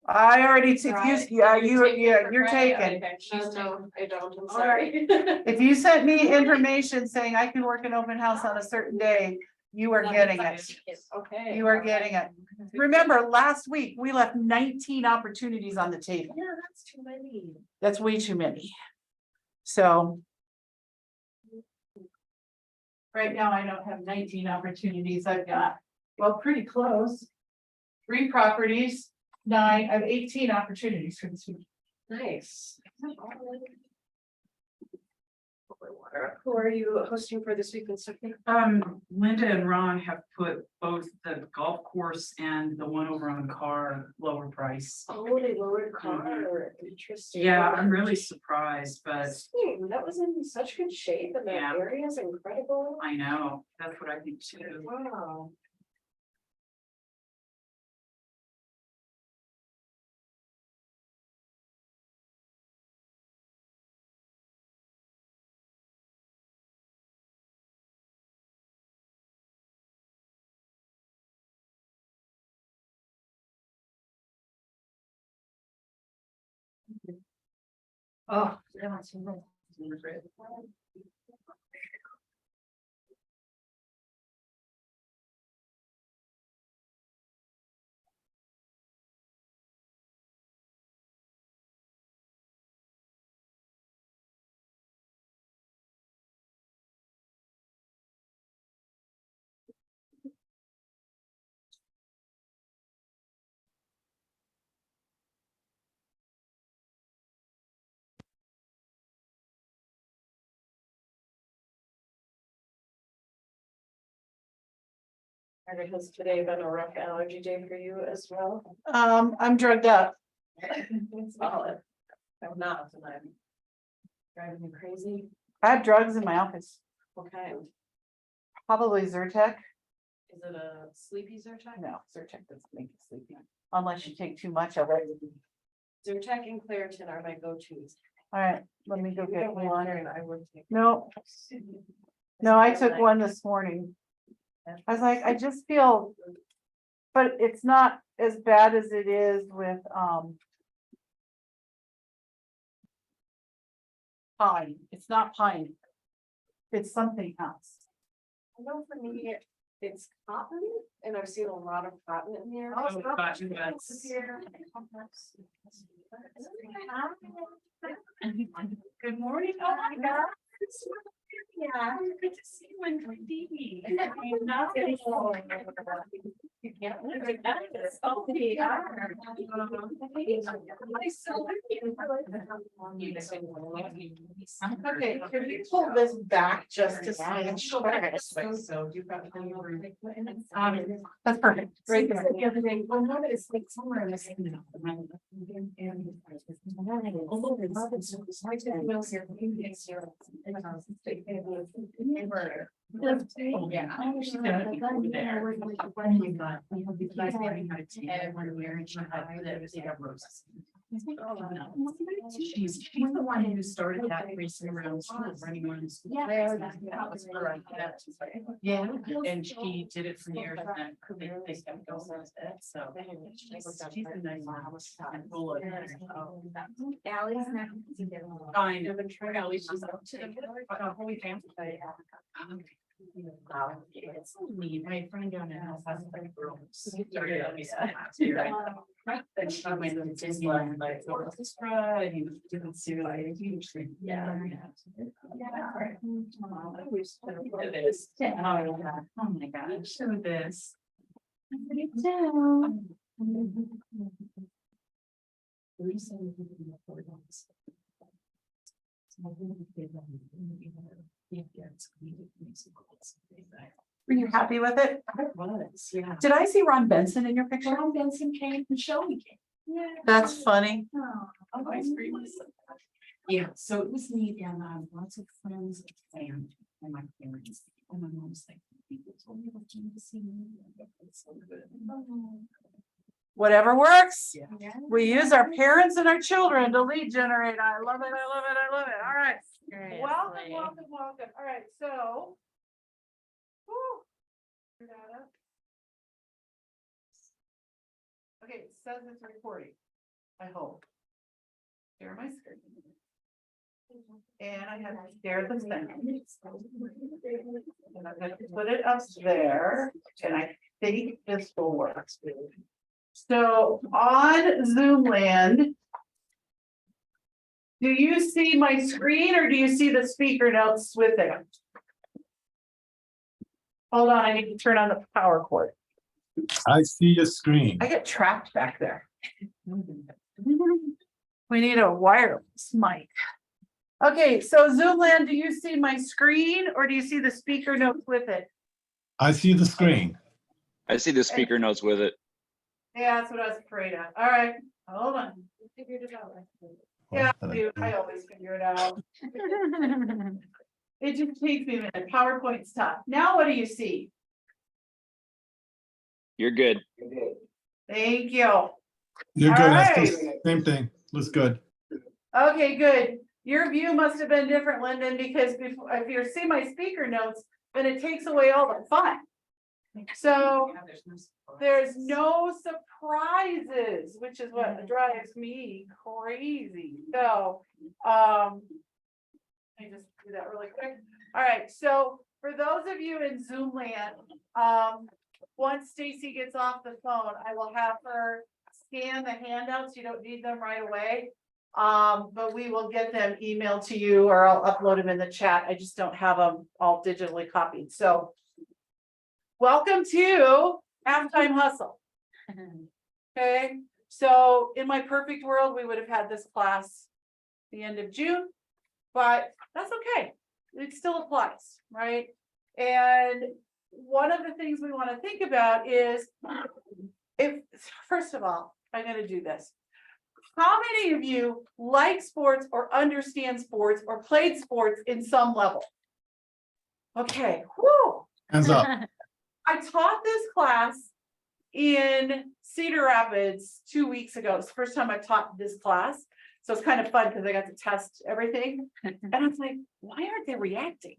I already, if Right. you, yeah, You're taking yeah, for you're credit? taking. Okay, she's No, I don't, I'm All right. sorry. If you sent me information saying I can work an open house on a certain day, you are getting it. Okay. You are all getting right. it. Remember, last week, we left 19 opportunities on the table. Yeah, that's too many. That's way too many. So. Right now, I don't have 19 opportunities. I've got, well, pretty close. 3 properties, 9, I have 18 opportunities for this week. Nice. Who are you hosting for this week and stuff? Linda and Ron have put both the golf course and the one over on Carr lower price. Oh, they lowered car, interesting. Yeah, I'm really surprised, but Interesting. That was in such good shape and that Yeah. area is incredible. I know, that's what I think too. Wow. Oh, Has today been a rough allergy day for you as well? I'm drugged up. It's solid. I'm not, and I'm driving me crazy. I have drugs in my office, What kind? probably Zyrtec. Is it a sleepy Zyrtec? No, Zyrtec doesn't make you sleepy, unless you take too much of it. Zyrtec and Claritin are my go-tos. All right, let me go If you get don't mind one. sharing, I would take. No, no, I took one this morning. I was like, I just feel, but it's not as bad as it is with, pine. It's not pine. It's something else. I know for me, it's cotton, and I've seen a lot of cotton in here. Oh, cotton buds. Good morning. Oh my God. Yeah, good to see you in 3D. You can't live it. Oh, they are. Okay, can we pull this back just to see? So you've got. That's perfect. Right there. The other day, well, no, it's like somewhere in this. She's the one who started that racing around school, running around school. Yeah, and she did it for years and then they kept going with it, so. She's a nice mom and full of. Allie's not. Kind of, and Charlie, she's up to the Holy Family. It's so neat. My friend down in house has like girls. Started out last year. And she went to Disneyland, like orchestra, and he didn't see like a huge thing. Yeah. Look at this. Oh my gosh, show this. Were you happy with it? I was, yeah. Did I see Ron Benson in your picture? Ron Benson came and Shelby came. Yeah. That's funny. Oh, ice cream was so good. Yeah, so it was neat and lots of friends and my parents. And my mom's like, people told me what came to see me. It's so good. Whatever works. Yeah. We use our parents and our children to lead generate. I love it, I love it, I love it. All right. Welcome, welcome, welcome. All right, so. Whew. Okay, it says it's recording. I hope. Share my screen. And I have to share the thing. And I'm gonna put it up there, and I think this will work. So on Zoom land. Do you see my screen or do you see the speaker notes with it? Hold on, I need to turn on the power cord. I see your screen. I get trapped back there. We need a wireless mic. Okay, so Zoomland, do you see my screen or do you see the speaker notes with it? I see the screen. I see the speaker notes with it. Yeah, that's what I was afraid of. All right, hold on. We figured it out. Yeah, dude, I always figure it out. It just takes me a minute. PowerPoint's tough. Now what do you see? You're good. Thank you. You're good. I see Alright. same thing. Looks good. Okay, good. Your view must have been different, Lyndon, because before, if you see my speaker notes, then it takes away all the fun. So Yeah, there's no surprise. there's no surprises, which is what drives me crazy. So, let me just do that really quick. All right, so for those of you in Zoom land, once Stacy gets off the phone, I will have her scan the handouts. You don't need them right away. But we will get them emailed to you or I'll upload them in the chat. I just don't have them all digitally copied. So welcome to Halftime Hustle. Okay, so in my perfect world, we would have had this class the end of June, but that's okay. It still applies, right? And one of the things we want to think about is if, first of all, I'm going to do this. How many of you like sports or understand sports or played sports in some level? Okay, whoo. Hands up. I taught this class in Cedar Rapids 2 weeks ago. It's the first time I taught this class. So it's kind of fun because I got to test everything. And I was like, why aren't they reacting?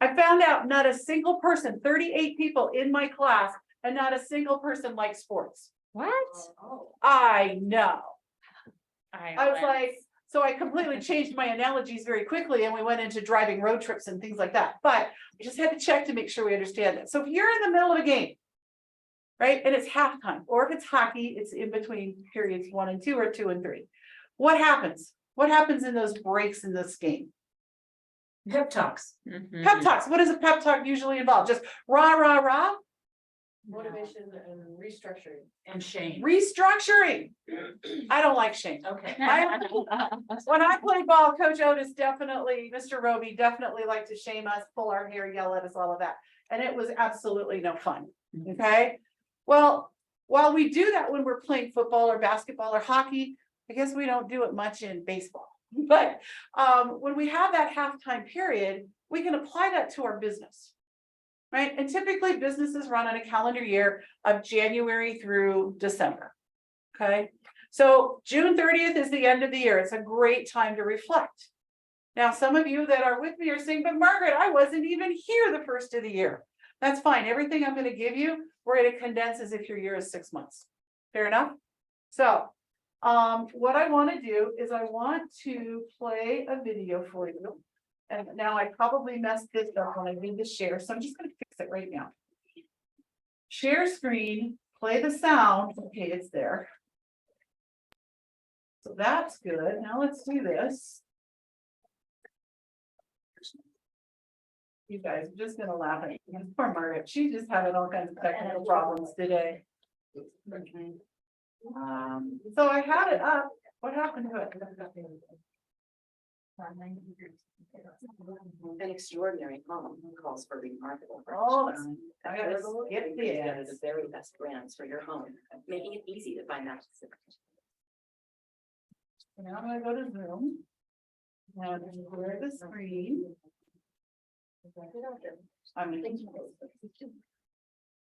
I found out not a single person, 38 people in my class, and not a single person likes sports. What? I know. I was I like, so I completely changed my analogies very quickly and we went into driving road trips and things like that. But we just had to check to make sure we understand it. So if you're in the middle of a game, right, and it's halftime, or if it's hockey, it's in between periods 1 and 2 or 2 and 3. What happens? What happens in those breaks in this game? Pep talks. Pep talks. What does a pep talk usually involve? Just rah, rah, rah? Motivation and restructuring. And shame. Restructuring. I don't like shame. Okay. When I play ball, Coach Otis definitely, Mr. Roby definitely liked to shame us, pull our hair, yell at us, all of that. And it was absolutely no fun. Okay. Well, while we do that when we're playing football or basketball or hockey, I guess we don't do it much in baseball. But when we have that halftime period, we can apply that to our business. Right? And typically businesses run on a calendar year of January through December. Okay, so June 30th is the end of the year. It's a great time to reflect. Now, some of you that are with me are saying, but Margaret, I wasn't even here the first of the year. That's fine. Everything I'm going to give you, we're going to condense as if your year is 6 months. Fair enough? So, what I want to do is I want to play a video for you. And now I probably messed this up when I did the share, so I'm just going to fix it right now. Share screen, play the sound. Okay, it's there. So that's good. Now let's do this. You guys, I'm just gonna laugh at you. Poor Margaret. She's just having all kinds of technical problems today. So I had it up. What happened to it? An extraordinary home calls for remarkable. Hold on. I gotta skip the Together ads. the very best brands for your home, making it easy to find that. Now I'm gonna go to Zoom. Now I'm gonna clear the screen.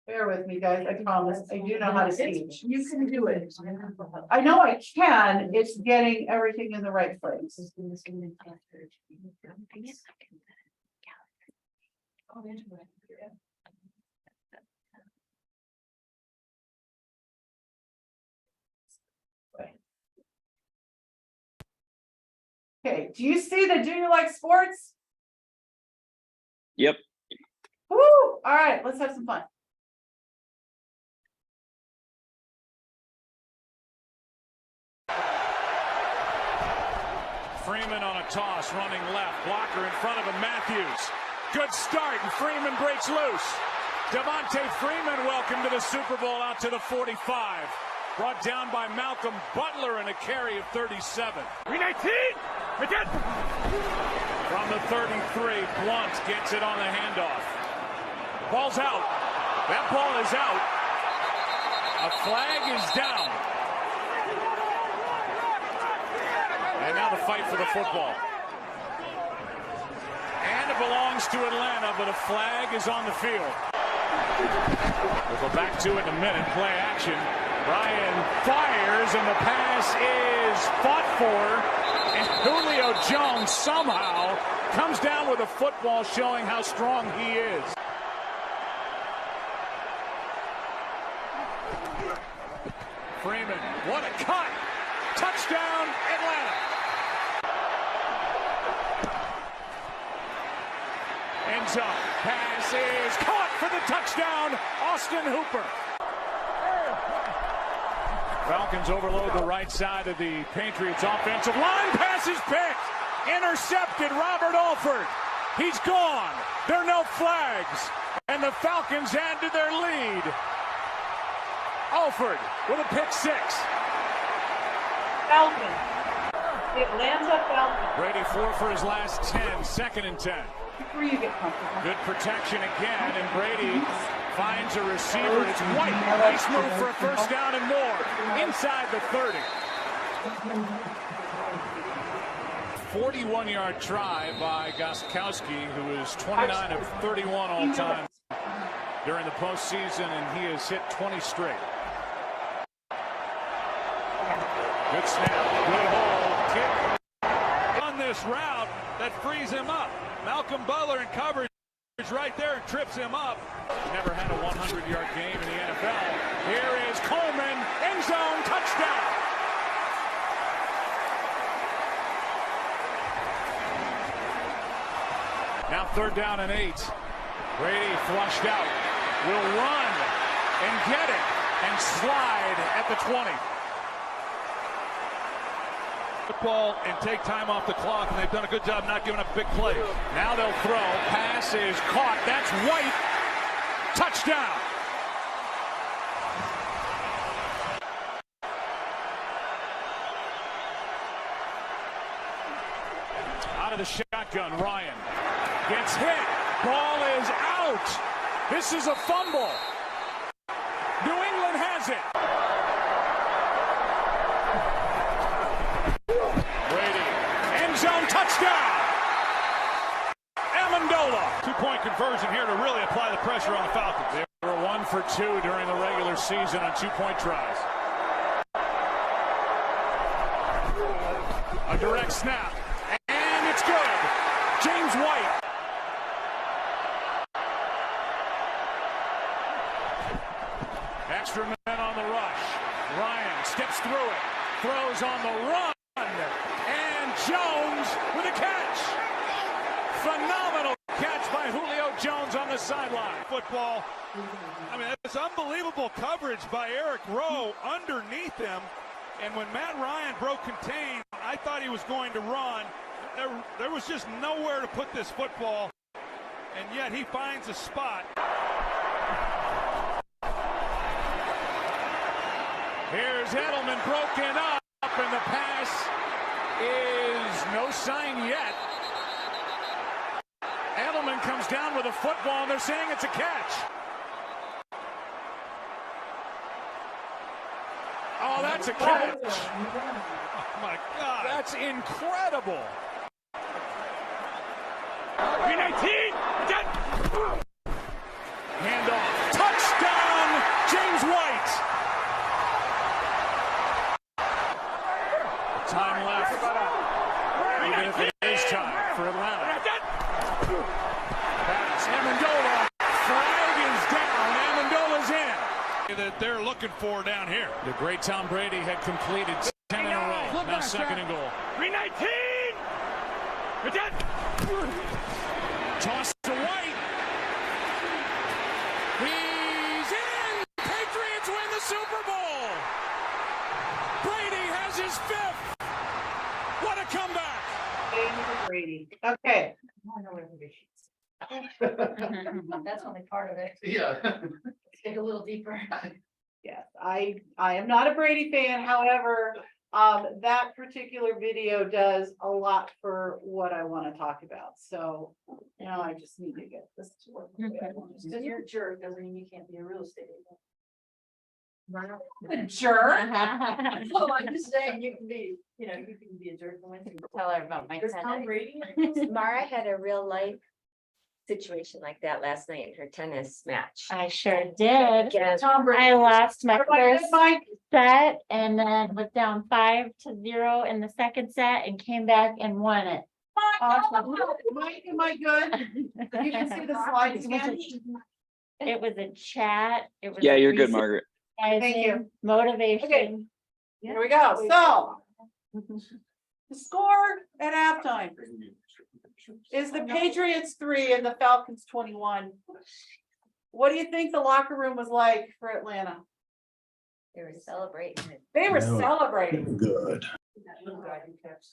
Bear with me, guys. I promise. I do know how to teach. You can do it. I know I can. It's getting everything in the right place. Okay, do you see the Do You Like Sports? Yep. Woo, all right, let's have some fun. Freeman on a toss, running left. Blocker in front of him, Matthews. Good start, and Freeman breaks loose. Devontae Freeman, welcome to the Super Bowl, out to the 45. Brought down by Malcolm Butler and a carry of 37. 319! From the 33, Blunt gets it on the handoff. Ball's out. That ball is out. A flag is down. And now the fight for the football. And it belongs to Atlanta, but a flag is on the field. We'll go back to it in a minute. Play action. Ryan fires, and the pass is fought for. And Julio Jones somehow comes down with a football, showing how strong he is. Freeman, what a cut! Touchdown, Atlanta! End zone. Pass is caught for the touchdown, Austin Hooper. Falcons overload the right side of the Patriots offensive line. Pass is picked. Intercepted, Robert Alford. He's gone. There are no flags. And the Falcons add to their lead. Alford with a pick six. Falcons. The Atlanta Falcons. Brady 4 for his last 10. 2nd and 10. Before you get comfortable. Good protection again, and Brady finds a receiver. It's White. Nice move for a first down and more. Inside the 30. 41-yard try by Gostkowski, who is 29 of 31 all time during the postseason, and he has hit 20 straight. Good snap, good hole, kick. On this route that frees him up. Malcolm Butler in coverage right there and trips him up. Never had a 100-yard game in the NFL. Here is Coleman, end zone, touchdown. Now 3rd down and 8. Brady flushed out. Will run and get it and slide at the 20. Football and take time off the clock, and they've done a good job not giving up big plays. Now they'll throw. Pass is caught. That's White. Touchdown. Out of the shotgun, Ryan gets hit. Ball is out. This is a fumble. New England has it. Zone touchdown! Amendola. 2-point conversion here to really apply the pressure on the Falcons. They were 1 for 2 during the regular season on 2-point tries. A direct snap. And it's good. James White. Extra men on the rush. Ryan steps through it. Throws on the run. Jones with a catch. Phenomenal catch by Julio Jones on the sideline. Football. I mean, it's unbelievable coverage by Eric Rowe underneath him. And when Matt Ryan broke contain, I thought he was going to run. There was just nowhere to put this football. And yet he finds a spot. Here's Edelman broken up, and the pass is no sign yet. Edelman comes down with a football, and they're saying it's a catch. Oh, that's a catch. Oh, my God. That's incredible. 19. Handoff. Touchdown, James White. Time left. Even if it is time for Atlanta. Pass. Amendola. Flag is down. Amendola's in. That they're looking for down here. The great Tom Brady had completed 10 in a row. Now 2nd and goal. 319. Toss to White. He's in. Patriots win the Super Bowl. Brady has his 5th. What a comeback. Brady. Okay, That's only part of it. Yeah. Let's dig a little deeper. yes, I am not a Brady fan, however, that particular video does a lot for what I want to talk about, so now I just need to get this to work. the way I want it to. Because you're a jerk, doesn't mean you can't be a real estate agent. Sure. Well, I'm just saying, you can be a jerk. Tell her about my There's Tom tennis. Brady. Mara had a real life situation like that last night in her tennis match. I sure did. Yeah. Tom Brady. I lost my Everybody first good, Mike? set and then was down 5-0 in the second set and came back and won it. Awesome. Mike, am I good? You can see the slides again. It was a chat. It was. Yeah, you're good, Margaret. Thank you. Motivation. Here we go, so. The score at halftime is the Patriots 3 and the Falcons 21. What do you think the locker room was like for Atlanta? They were celebrating it. They were No. celebrating. Good. That little guy who kept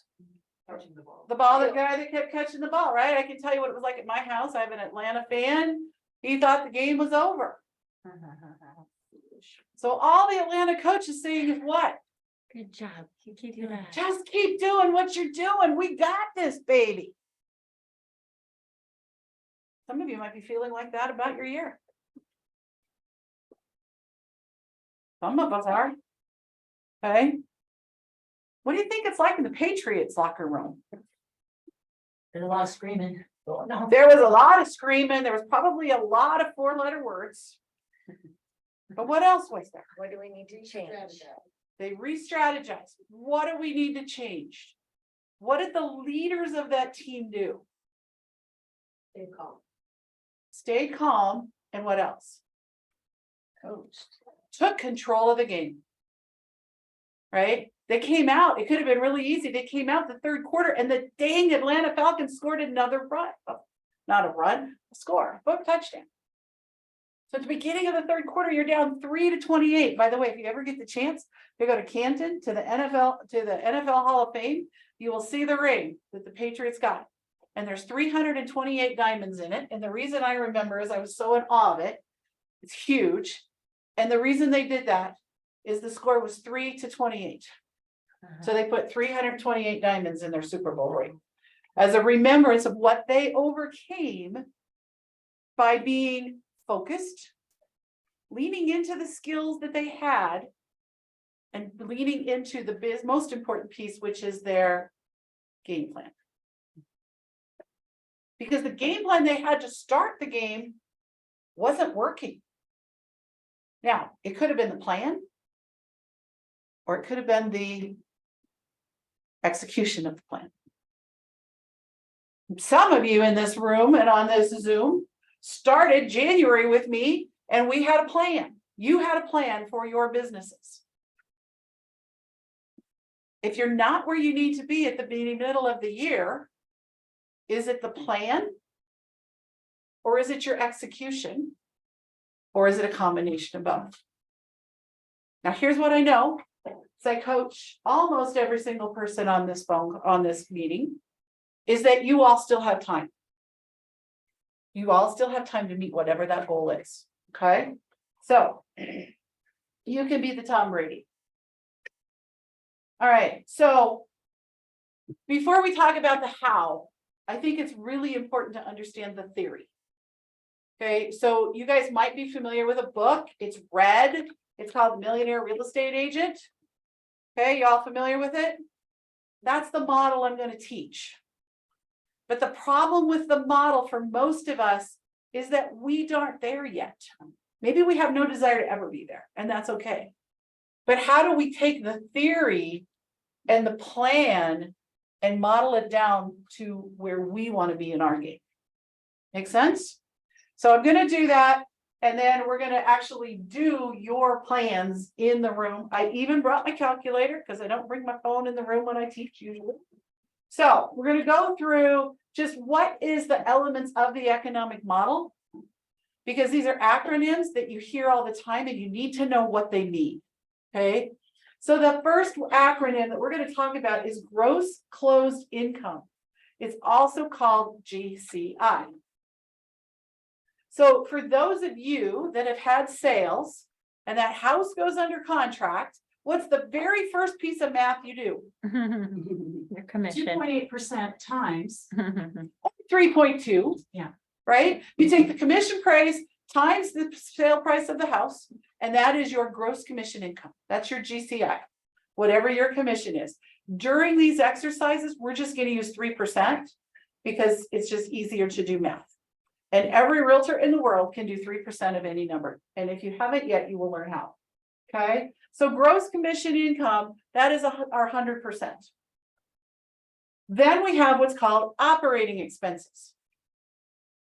touching the ball. The guy that kept catching the ball, right? I can tell you what it was like at my house. I have an Atlanta fan. He thought the game was over. So all the Atlanta coach is saying is what? Good job. You keep doing that. Just keep doing what you're doing. We got this, baby. Some of you might be feeling like that about your year. Some of us are. Okay. What do you think it's like in the Patriots locker room? There's a lot of screaming. No. There was a lot of screaming. There was probably a lot of 4-letter words. But what else was there? What do we need to change? They re-strategized. What do we need to change? What did the leaders of that team do? They call. Stayed calm, and what else? Coached. Took control of the game. Right? They came out, it could have been really easy. They came out the third quarter and the dang Atlanta Falcons scored another run. Not a run, a score, a touchdown. So at the beginning of the third quarter, you're down 3-28. By the way, if you ever get the chance to go to Canton to the NFL Hall of Fame, you will see the ring that the Patriots got. And there's 328 diamonds in it. And the reason I remember is I was so in awe of it. It's huge. And the reason they did that is the score was 3-28. So they put 328 diamonds in their Super Bowl ring as a remembrance of what they overcame by being focused, leaning into the skills that they had, and leaning into the most important piece, which is their game plan. Because the game plan they had to start the game wasn't working. Now, it could have been the plan, or it could have been the execution of the plan. Some of you in this room and on this Zoom started January with me, and we had a plan. You had a plan for your businesses. If you're not where you need to be at the middle of the year, is it the plan? Or is it your execution? Or is it a combination of both? Now, here's what I know. So I coach almost every single person on this meeting, is that you all still have time. You all still have time to meet whatever that goal is. Okay. So you can be the Tom Brady. All right. So before we talk about the how, I think it's really important to understand the theory. Okay. So you guys might be familiar with a book. It's red. It's called Millionaire Real Estate Agent. Okay, y'all familiar with it? That's the model I'm going to teach. But the problem with the model for most of us is that we aren't there yet. Maybe we have no desire to ever be there, and that's okay. But how do we take the theory and the plan and model it down to where we want to be in our game? Make sense? So I'm going to do that. And then we're going to actually do your plans in the room. I even brought my calculator because I don't bring my phone in the room when I teach usually. So we're gonna go through just what is the elements of the economic model. Because these are acronyms that you hear all the time and you need to know what they mean. Okay, so the first acronym that we're gonna talk about is gross closed income. It's also called GCI. So for those of you that have had sales and that house goes under contract, what's the very first piece of math you do? Your commission. 2.8% times. 3.2. Yeah. Right? You take the commission price times the sale price of the house, and that is your gross commission income. That's your GCI, whatever your commission is. During these exercises, we're just going to use 3% because it's just easier to do math. And every realtor in the world can do 3% of any number. And if you haven't yet, you will learn how. Okay, so gross commission income, that is our 100%. Then we have what's called operating expenses.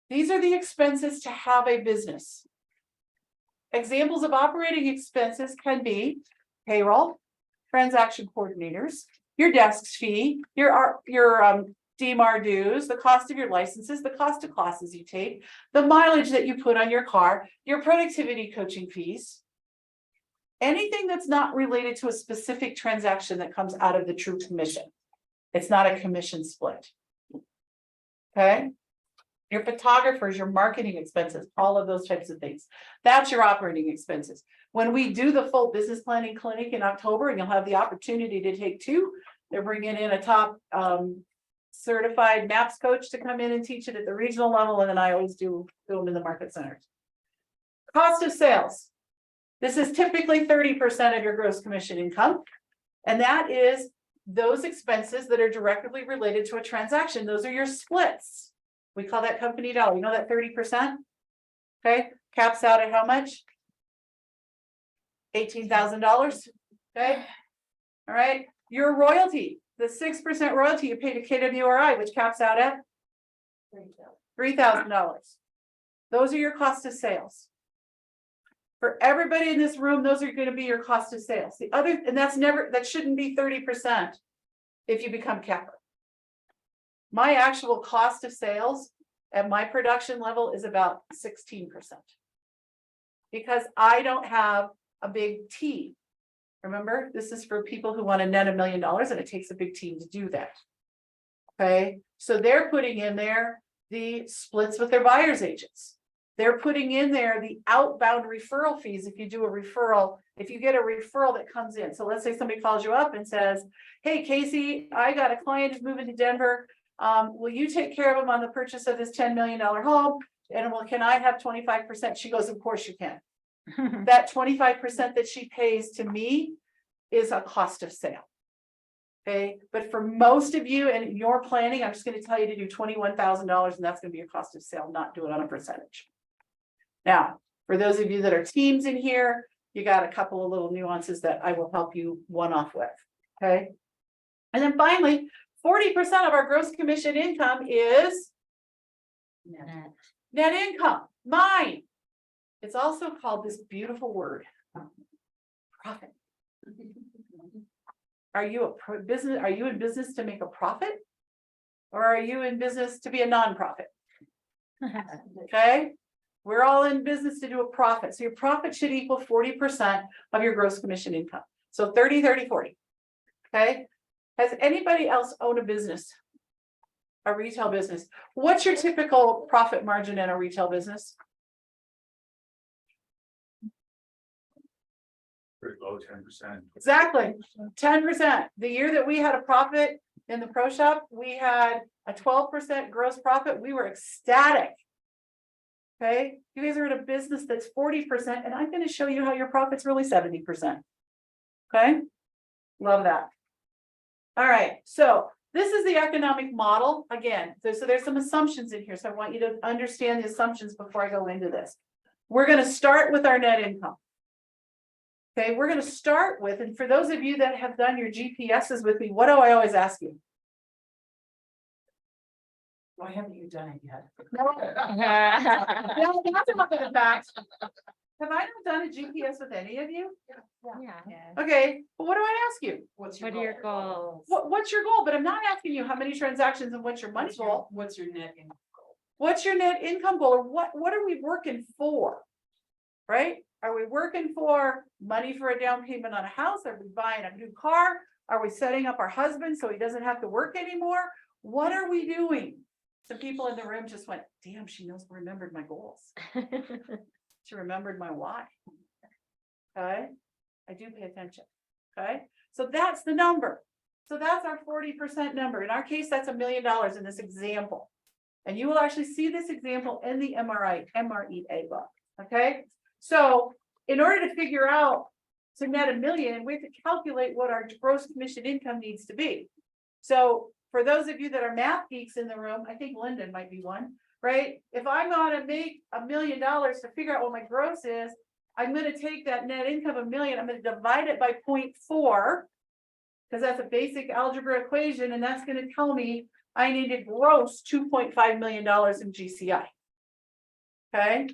These are the expenses to have a business. Examples of operating expenses can be payroll, transaction coordinators, your desk fee, your DMAR dues, the cost of your licenses, the cost of classes you take, the mileage that you put on your car, your productivity coaching fees. Anything that's not related to a specific transaction that comes out of the true commission. It's not a commission split. Okay. Your photographers, your marketing expenses, all of those types of things. That's your operating expenses. When we do the full business planning clinic in October, and you'll have the opportunity to take 2, they're bringing in a top certified MAPS coach to come in and teach it at the regional level. And then I always do them in the market centers. Cost of sales. This is typically 30% of your gross commission income. And that is those expenses that are directly related to a transaction. Those are your splits. We call that company dollar. You know that 30%? Okay, caps out at how much? $18,000. Okay. All right. Your royalty, the 6% royalty you pay to KWRI, which caps out at $3,000. Those are your cost of sales. For everybody in this room, those are going to be your cost of sales. The other, and that shouldn't be 30% if you become capper. My actual cost of sales at my production level is about 16%. Because I don't have a big team. Remember, this is for people who want to net $1 million, and it takes a big team to do that. Okay, so they're putting in there the splits with their buyer's agents. They're putting in there the outbound referral fees. If you do a referral, if you get a referral that comes in. So let's say somebody calls you up and says, hey, Casey, I got a client who's moving to Denver. Will you take care of them on the purchase of this $10 million home? And well, can I have 25%? She goes, of course you can. That 25% that she pays to me is a cost of sale. Okay, but for most of you and your planning, I'm just going to tell you to do $21,000, and that's going to be your cost of sale, not do it on a percentage. Now, for those of you that are teams in here, you got a couple of little nuances that I will help you one-off with. Okay, and then finally, 40% of our gross commission income is net income, mine. It's also called this beautiful word, profit. Are you business? Are you in business to make a profit? Or are you in business to be a nonprofit? Okay, we're all in business to do a profit. So your profit should equal 40% of your gross commission income. So 30, 30, 40. Okay. Has anybody else owned a business? A retail business? What's your typical profit margin in a retail business? Pretty low, 10%. Exactly, 10%. The year that we had a profit in the pro shop, we had a 12% gross profit. We were ecstatic. Okay, you guys are in a business that's 40%, and I'm going to show you how your profit's really 70%. Okay, love that. All right, so this is the economic model. Again, so there's some assumptions in here, so I want you to understand the assumptions before I go into this. We're going to start with our net income. Okay, we're going to start with, and for those of you that have done your GPSs with me, what do I always ask you? Why haven't you done it yet? No, that's not the fact. Have I not done a GPS with any of you? Yeah. Okay, but what do I ask you? What's What are your goals? What's your goal? But I'm not asking you how many transactions and what's your money goal. What's your net income goal? What's your net income goal, or what are we working for? Right? Are we working for money for a down payment on a house? Are we buying a new car? Are we setting up our husband so he doesn't have to work anymore? What are we doing? Some people in the room just went, damn, she remembered my goals. She remembered my why. Okay, I do pay attention. Okay, so that's the number. So that's our 40% number. In our case, that's $1 million in this example. And you will actually see this example in the MREA book. Okay, so in order to figure out to net $1 million, we have to calculate what our gross commission income needs to be. So for those of you that are math geeks in the room, I think Lyndon might be one, right? If I'm gonna make $1 million to figure out what my gross is, I'm gonna take that net income of $1 million, I'm gonna divide it by 0.4, because that's a basic algebra equation, and that's gonna tell me I need to gross $2.5 million in GCI. Okay.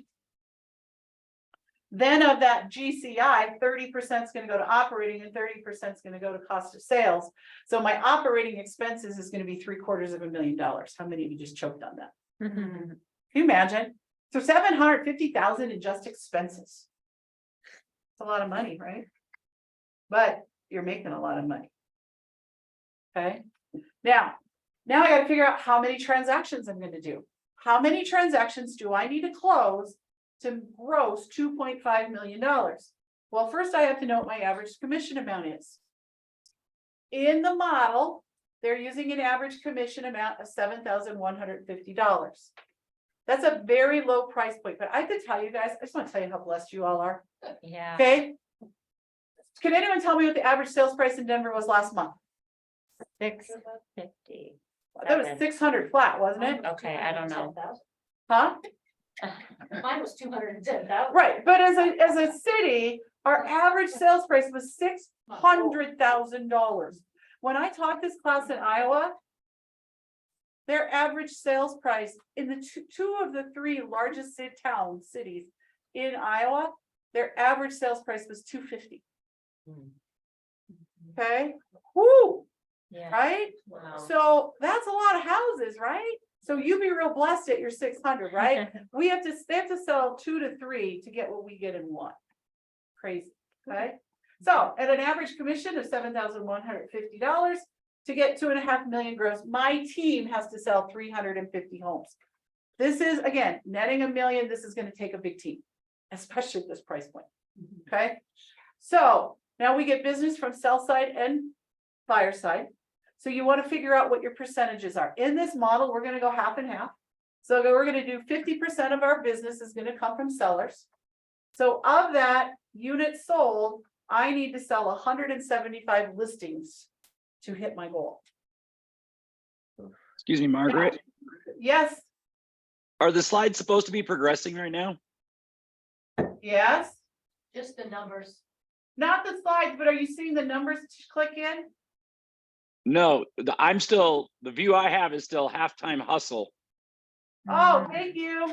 Then of that GCI, 30% is going to go to operating and 30% is going to go to cost of sales. So my operating expenses is going to be $750,000. How many of you just choked on that? Can you imagine? So 750,000 in just expenses. It's a lot of money, right? But you're making a lot of money. Okay. Now I got to figure out how many transactions I'm going to do. How many transactions do I need to close to gross $2.5 million? Well, first I have to know what my average commission amount is. In the model, they're using an average commission amount of $7,150. That's a very low price point, but I could tell you guys, I just want to tell you how blessed you all are. Yeah. Okay. Can anyone tell me what the average sales price in Denver was last month? 650. That was 600 flat, wasn't it? Okay, I don't know. Huh? Mine was 210,000. Right, but as a city, our average sales price was $600,000. When I taught this class in Iowa, their average sales price in the two of the three largest cities in Iowa, their average sales price was $250,000. Okay, whoo, Yeah. right? Wow. So that's a lot of houses, right? So you be real blessed at your 600, right? They have to sell 2 to 3 to get what we get in one. Crazy, okay? So at an average commission of $7,150 to get 2.5 million gross, my team has to sell 350 homes. This is, again, netting $1 million. This is going to take a big team, especially at this price point. Okay. So now we get business from sell side and buyer side. So you want to figure out what your percentages are. In this model, we're going to go half and half. So we're going to do 50% of our business is going to come from sellers. So of that units sold, I need to sell 175 listings to hit my goal. Excuse me, Margaret. Yes, Are the slides supposed to be progressing right now? yes, Just the numbers. not the slides, but are you seeing the numbers to click in? No, the view I have is still halftime hustle. Oh, thank you.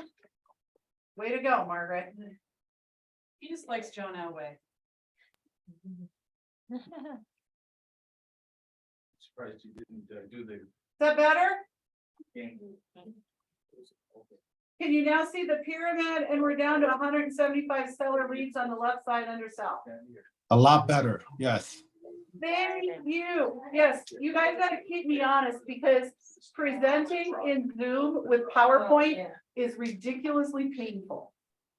Way to go, Margaret. He just likes Joan Elway. Surprised you didn't do the. Is that better? Can you now see the pyramid? And we're down to 175 seller leads on the left side under sell. A lot better, yes. Thank you. Yes, you guys gotta keep me honest because presenting in Zoom with PowerPoint is ridiculously painful.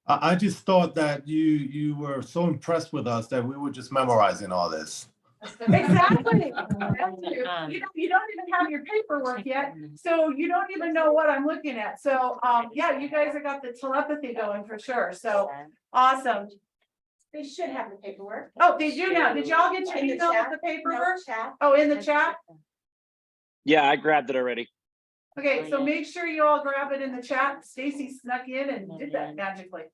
I just thought that you were so impressed with us that we were just memorizing all this. Exactly. You don't even have your paperwork yet, so you don't even know what I'm looking at. So, yeah, you guys have got the telepathy going for sure. So awesome. They should have the paperwork. Oh, they do now. Did y'all get your In the email chat? with the paperwork? Chat. Oh, in the chat? Yeah, I grabbed it already. Okay, so make sure you all grab it in the chat. Stacy snuck in and did that magically.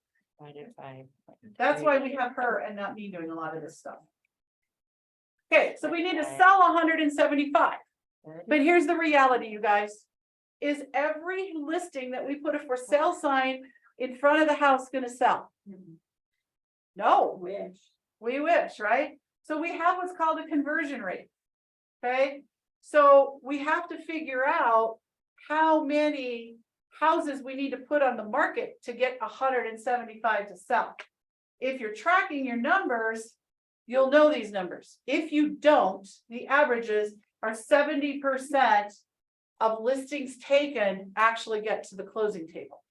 That's why we have her and not me doing a lot of this stuff. Okay, so we need to sell 175. But here's the reality, you guys. Is every listing that we put a for sale sign in front of the house gonna sell? No, Wish. we wish, right? So we have what's called a conversion rate. Okay, so we have to figure out how many houses we need to put on the market to get 175 to sell. If you're tracking your numbers, you'll know these numbers. If you don't, the averages are 70% of listings taken actually get to the closing table.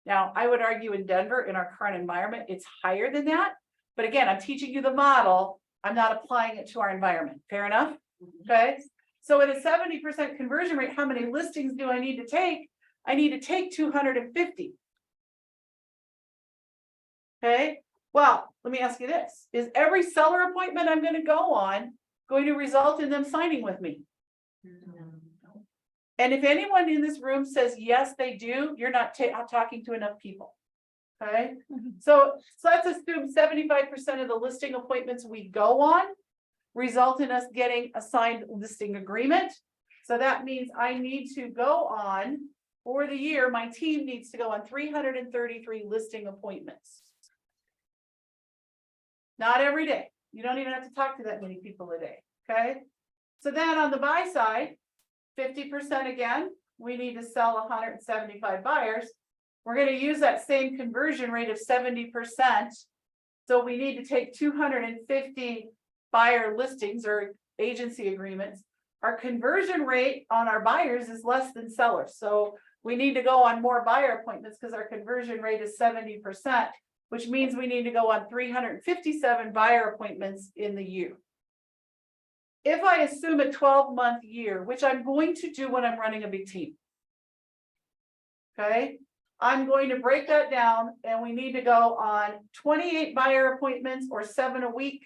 Now, I would argue in Denver, in our current environment, it's higher than that. But again, I'm teaching you the model. I'm not applying it to our environment. Fair enough? Okay. So at a 70% conversion rate, how many listings do I need to take? I need to take 250. Okay. Well, let me ask you this. Is every seller appointment I'm going to go on going to result in them signing with me? And if anyone in this room says, yes, they do, you're not talking to enough people. Okay, so let's assume 75% of the listing appointments we go on result in us getting a signed listing agreement. So that means I need to go on, for the year, my team needs to go on 333 listing appointments. Not every day. You don't even have to talk to that many people a day. Okay, so then on the buy side, 50% again, we need to sell 175 buyers. We're going to use that same conversion rate of 70%. So we need to take 250 buyer listings or agency agreements. Our conversion rate on our buyers is less than sellers. So we need to go on more buyer appointments because our conversion rate is 70%, which means we need to go on 357 buyer appointments in the year. If I assume a 12-month year, which I'm going to do when I'm running a big team. Okay, I'm going to break that down and we need to go on 28 buyer appointments or 7 a week.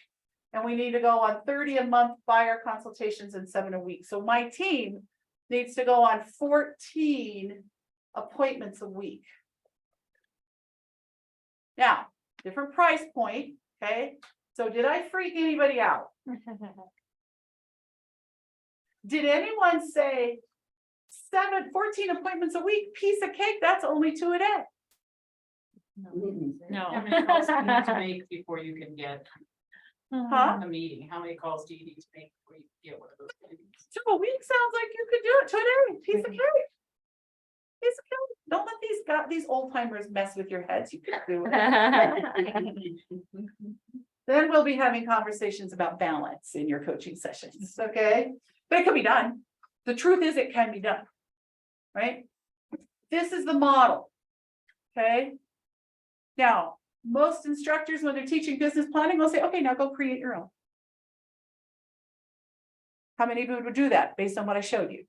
And we need to go on 30 a month buyer consultations and 7 a week. So my team needs to go on 14 appointments a week. Now, different price point. Okay, so did I freak anybody out? Did anyone say 14 appointments a week, piece of cake? That's only 2 a day. No. How many calls do you need to make before you can get Huh? a meeting? How many calls do you need to make before you get one of those meetings? 2 a week sounds like you could do it today. Piece of cake. Piece of cake. Don't let these old timers mess with your heads. You can do it. Then we'll be having conversations about balance in your coaching sessions. Okay, but it can be done. The truth is, it can be done. Right? This is the model. Okay. Now, most instructors, when they're teaching business planning, will say, okay, now go create your own. How many of you would do that based on what I showed you?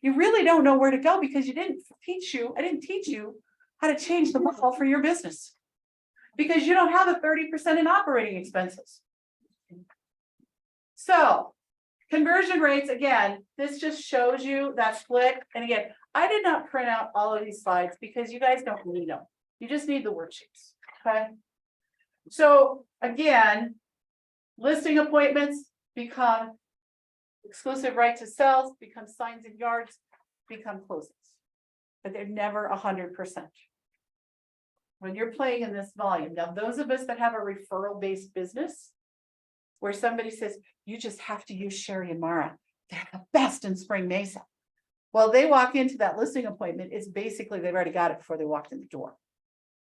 You really don't know where to go because I didn't teach you how to change the model for your business. Because you don't have a 30% in operating expenses. So conversion rates, again, this just shows you that split. And again, I did not print out all of these slides because you guys don't need them. You just need the worksheets. Okay. So again, listing appointments become exclusive right to sell, become signs and yards, become closings. But they're never 100%. When you're playing in this volume. Now, those of us that have a referral-based business, where somebody says, you just have to use Sherry and Mara. They're the best in Spring Mesa. Well, they walk into that listing appointment, it's basically they've already got it before they walked in the door.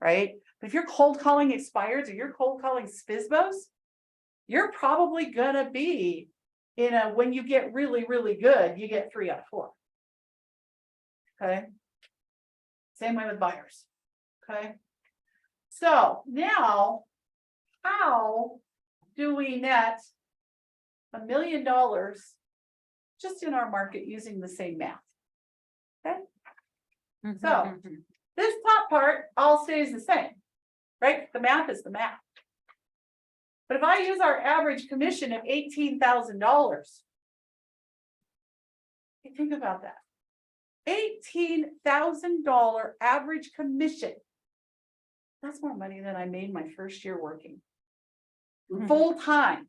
Right? But if you're cold calling expireds or you're cold calling SPSBOs, you're probably gonna be in a, when you get really, really good, you get 3 out of 4. Okay. Same way with buyers. Okay. So now, how do we net $1 million just in our market using the same math? Okay. So this top part all stays the same, right? The math is the math. But if I use our average commission of $18,000, think about that. $18,000 average commission. That's more money than I made my first year working. Full time.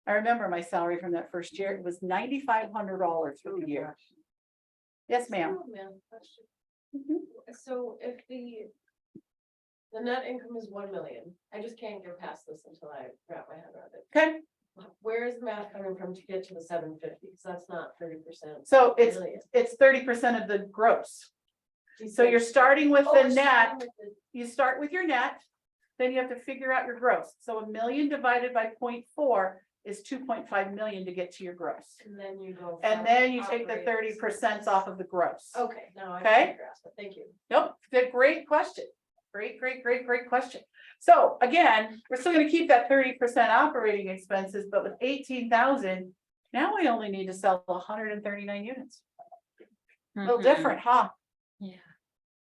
I remember my salary from that first year. It was $9,500 for the year. Yes, ma'am. So if The net income is 1 million. I just can't get past this until I wrap my head around it. Okay, Where is the math coming from to get to the 750? Because that's not 30%. so it's 30% of the gross. So you're starting with the net, you start with your net, then you have to figure out your gross. So 1 million divided by 0.4 is 2.5 million to get to your gross. And then you go. And from then you take the operating 30% off of the gross. Okay, now I Okay. can grasp it. Thank you. Nope, good, great question. Great question. So again, we're still gonna keep that 30% operating expenses, but with 18,000, now we only need to sell 139 units. A little Mhm. different, huh? Yeah,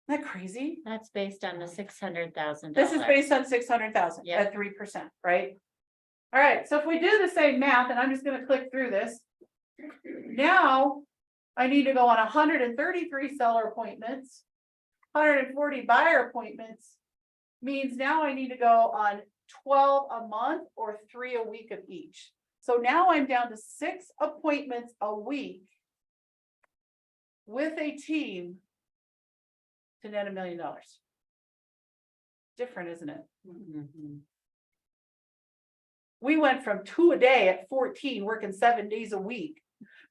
Isn't that crazy? that's based on the $600,000. This is based on 600,000 Yeah. at 3%, right? All right, so if we do the same math, and I'm just gonna click through this. Now, I need to go on 133 seller appointments. 140 buyer appointments. Means now I need to go on 12 a month or 3 a week of each. So now I'm down to 6 appointments a week. With a team. To net $1 million. Different, isn't it? Mhm. We went from 2 a day at 14, working 7 days a week,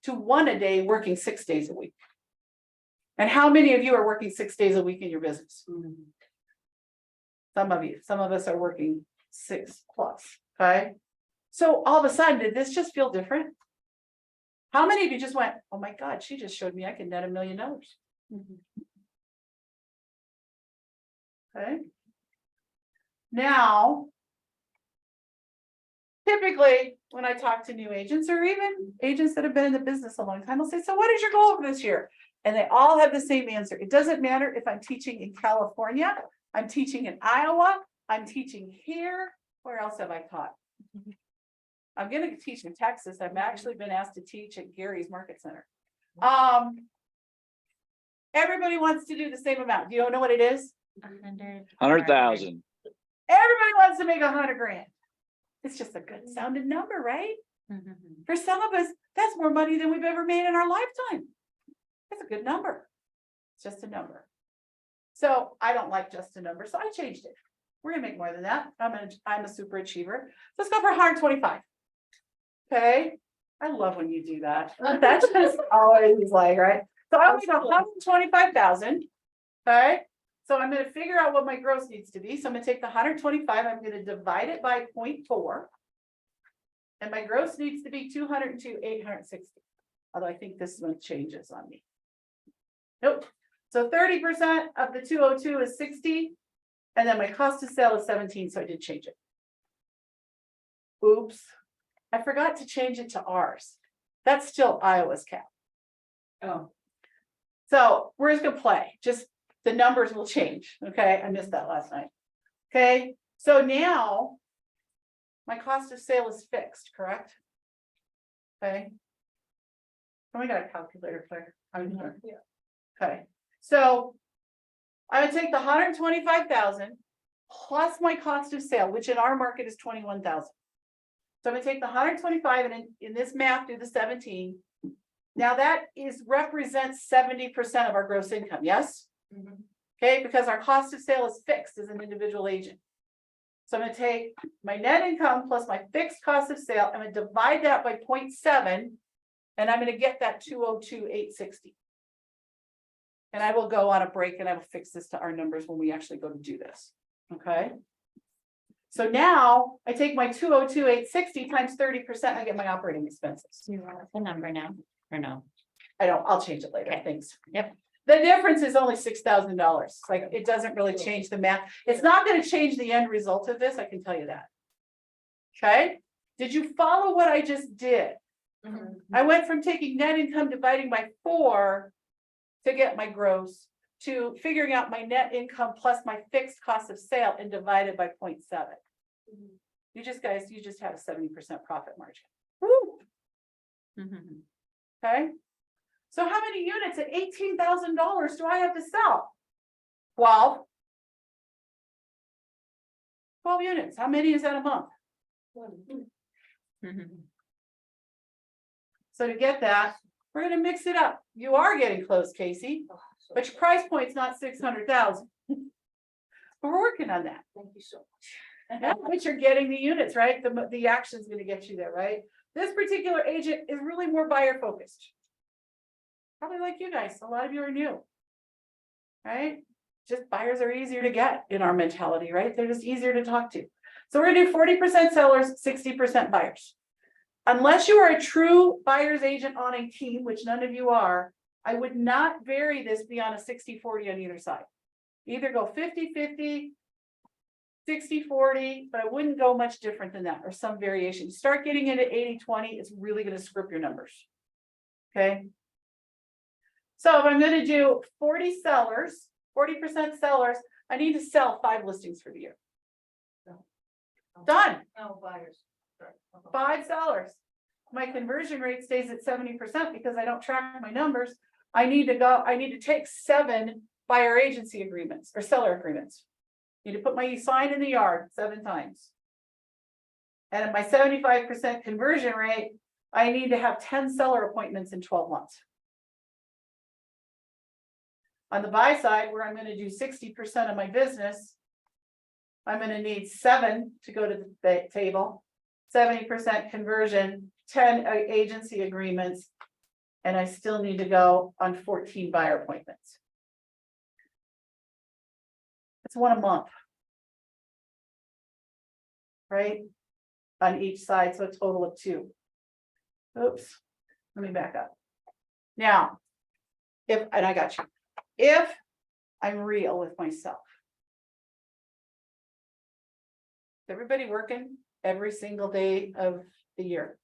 to 1 a day, working 6 days a week. And how many of you are working 6 days a week in your business? Some of you, some of us are working 6 plus, okay? So all of a sudden, did this just feel different? How many of you just went, oh my God, she just showed me I can net $1 million? Okay. Now. Typically, when I talk to new agents or even agents that have been in the business a long time, I'll say, so what is your goal for this year? And they all have the same answer. It doesn't matter if I'm teaching in California, I'm teaching in Iowa, I'm teaching here. Where else have I taught? I'm gonna teach in Texas. I've actually been asked to teach at Gary's Market Center. Everybody wants to do the same amount. Do you know what it is? 100,000. Everybody wants to make 100 grand. It's just a good sounding number, right? Mhm. For some of us, that's more money than we've ever made in our lifetime. It's a good number. It's just a number. So I don't like just a number, so I changed it. We're gonna make more than that. I'm a super achiever. Let's go for 125. Okay, I love when you do that. That's just always like, right? So I want 125,000. Okay, so I'm gonna figure out what my gross needs to be. So I'm gonna take the 125, I'm gonna divide it by 0.4. And my gross needs to be 202,860. Although I think this one changes on me. Nope. So 30% of the 202 is 60. And then my cost of sale is 17, so I did change it. Oops. I forgot to change it to ours. That's still Iowa's cap. Oh. So we're just gonna play, just the numbers will change, okay? I missed that last night. Okay, so now my cost of sale is fixed, correct? Okay. Oh, we got a calculator, Claire. Yeah. Okay, so I would take the 125,000 plus my cost of sale, which in our market is 21,000. So I'm gonna take the 125 and in this math, do the 17. Now that represents 70% of our gross income, yes? Okay, because our cost of sale is fixed as an individual agent. So I'm gonna take my net income plus my fixed cost of sale, I'm gonna divide that by 0.7, and I'm gonna get that 202,860. And I will go on a break and I will fix this to our numbers when we actually go to do this, okay? So now I take my 202,860 times 30%, I get my operating expenses. You want the number now, or no? I'll change it later, Okay. thanks. Yep. The difference is only $6,000, like, it doesn't really change the math, it's not gonna change the end result of this, I can tell you that. Okay, did you follow what I just did? I went from taking net income dividing by 4 to get my gross, to figuring out my net income plus my fixed cost of sale and divided by 0.7. You just have a 70% profit margin. Woo, Mhm. okay? So how many units at $18,000 do I have to sell? 12. 12 units, how many is that a month? Mhm. So to get that, we're gonna mix it up. You are getting close, Casey, but your price point's not 600,000. We're working on that. Thank you so Yeah, but you're getting the units, right? The action's gonna get you there, right? This particular agent is really more buyer focused. Probably like you guys, a lot of you are new. Right? Just buyers are easier to get in our mentality, right? They're just easier to talk to. So we're gonna do 40% sellers, 60% buyers. Unless you are a true buyer's agent on a team, which none of you are, I would not vary this beyond a 60-40 on either side. Either go 50-50, 60-40, but I wouldn't go much different than that, or some variation. Start getting into 80-20, it's really gonna script your numbers. Okay. So if I'm gonna do 40 sellers, 40% sellers, I need to sell 5 listings for the year. Done. No buyers. 5 sellers. My conversion rate stays at 70% because I don't track my numbers. I need to take 7 buyer agency agreements or seller agreements. Need to put my sign in the yard 7 times. And at my 75% conversion rate, I need to have 10 seller appointments in 12 months. On the buy side, where I'm going to do 60% of my business, I'm going to need 7 to go to the table, 70% conversion, 10 agency agreements, and I still need to go on 14 buyer appointments. It's 1 a month. Right? On each side, so a total of 2. Oops, let me back up. Now, and I got you. If I'm real with myself. Is everybody working every single day of the year?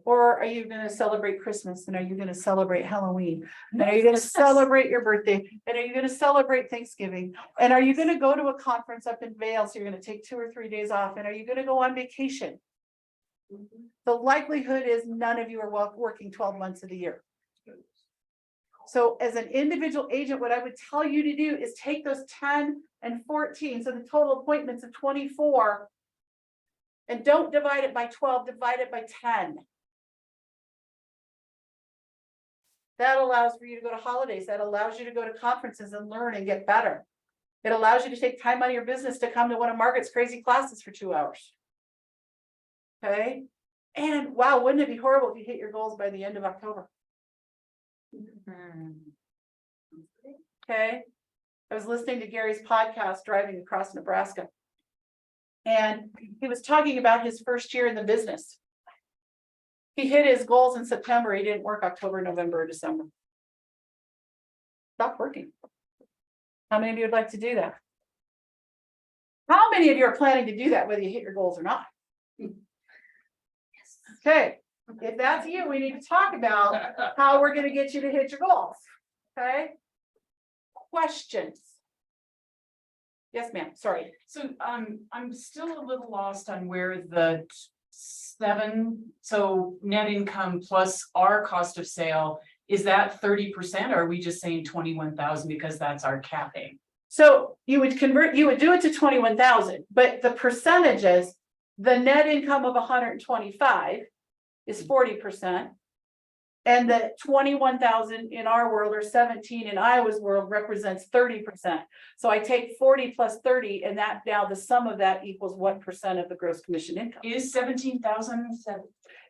Or are you gonna celebrate Christmas, and are you gonna celebrate Halloween? And are you gonna celebrate your birthday? And are you gonna celebrate Thanksgiving? And are you gonna go to a conference up in Vail, so you're gonna take 2 or 3 days off? And are you gonna go on vacation? The likelihood is none of you are working 12 months of the year. So as an individual agent, what I would tell you to do is take those 10 and 14, so the total appointments of 24, and don't divide it by 12, divide it by 10. That allows for you to go to holidays. That allows you to go to conferences and learn and get better. It allows you to take time out of your business to come to one of Margaret's crazy classes for 2 hours. Okay. And wow, wouldn't it be horrible if you hit your goals by the end of October? Okay. I was listening to Gary's podcast driving across Nebraska. And he was talking about his first year in the business. He hit his goals in September. He didn't work October, November, or December. Stop working. How many of you would like to do that? How many of you are planning to do that, whether you hit your goals or not? Okay, if that's you, we need to talk about how we're gonna get you to hit your goals. Okay? Questions? Yes, ma'am, sorry. So I'm still a little lost on where the 7, so net income plus our cost of sale, is that 30%? Or are we just saying 21,000 because that's our capping? So you would do it to 21,000, but the percentages, the net income of 125 is 40%. And the 21,000 in our world or 17 in Iowa's world represents 30%. So I take 40 plus 30, and that now the sum of that equals what percent of the gross commission income? Is 17,000?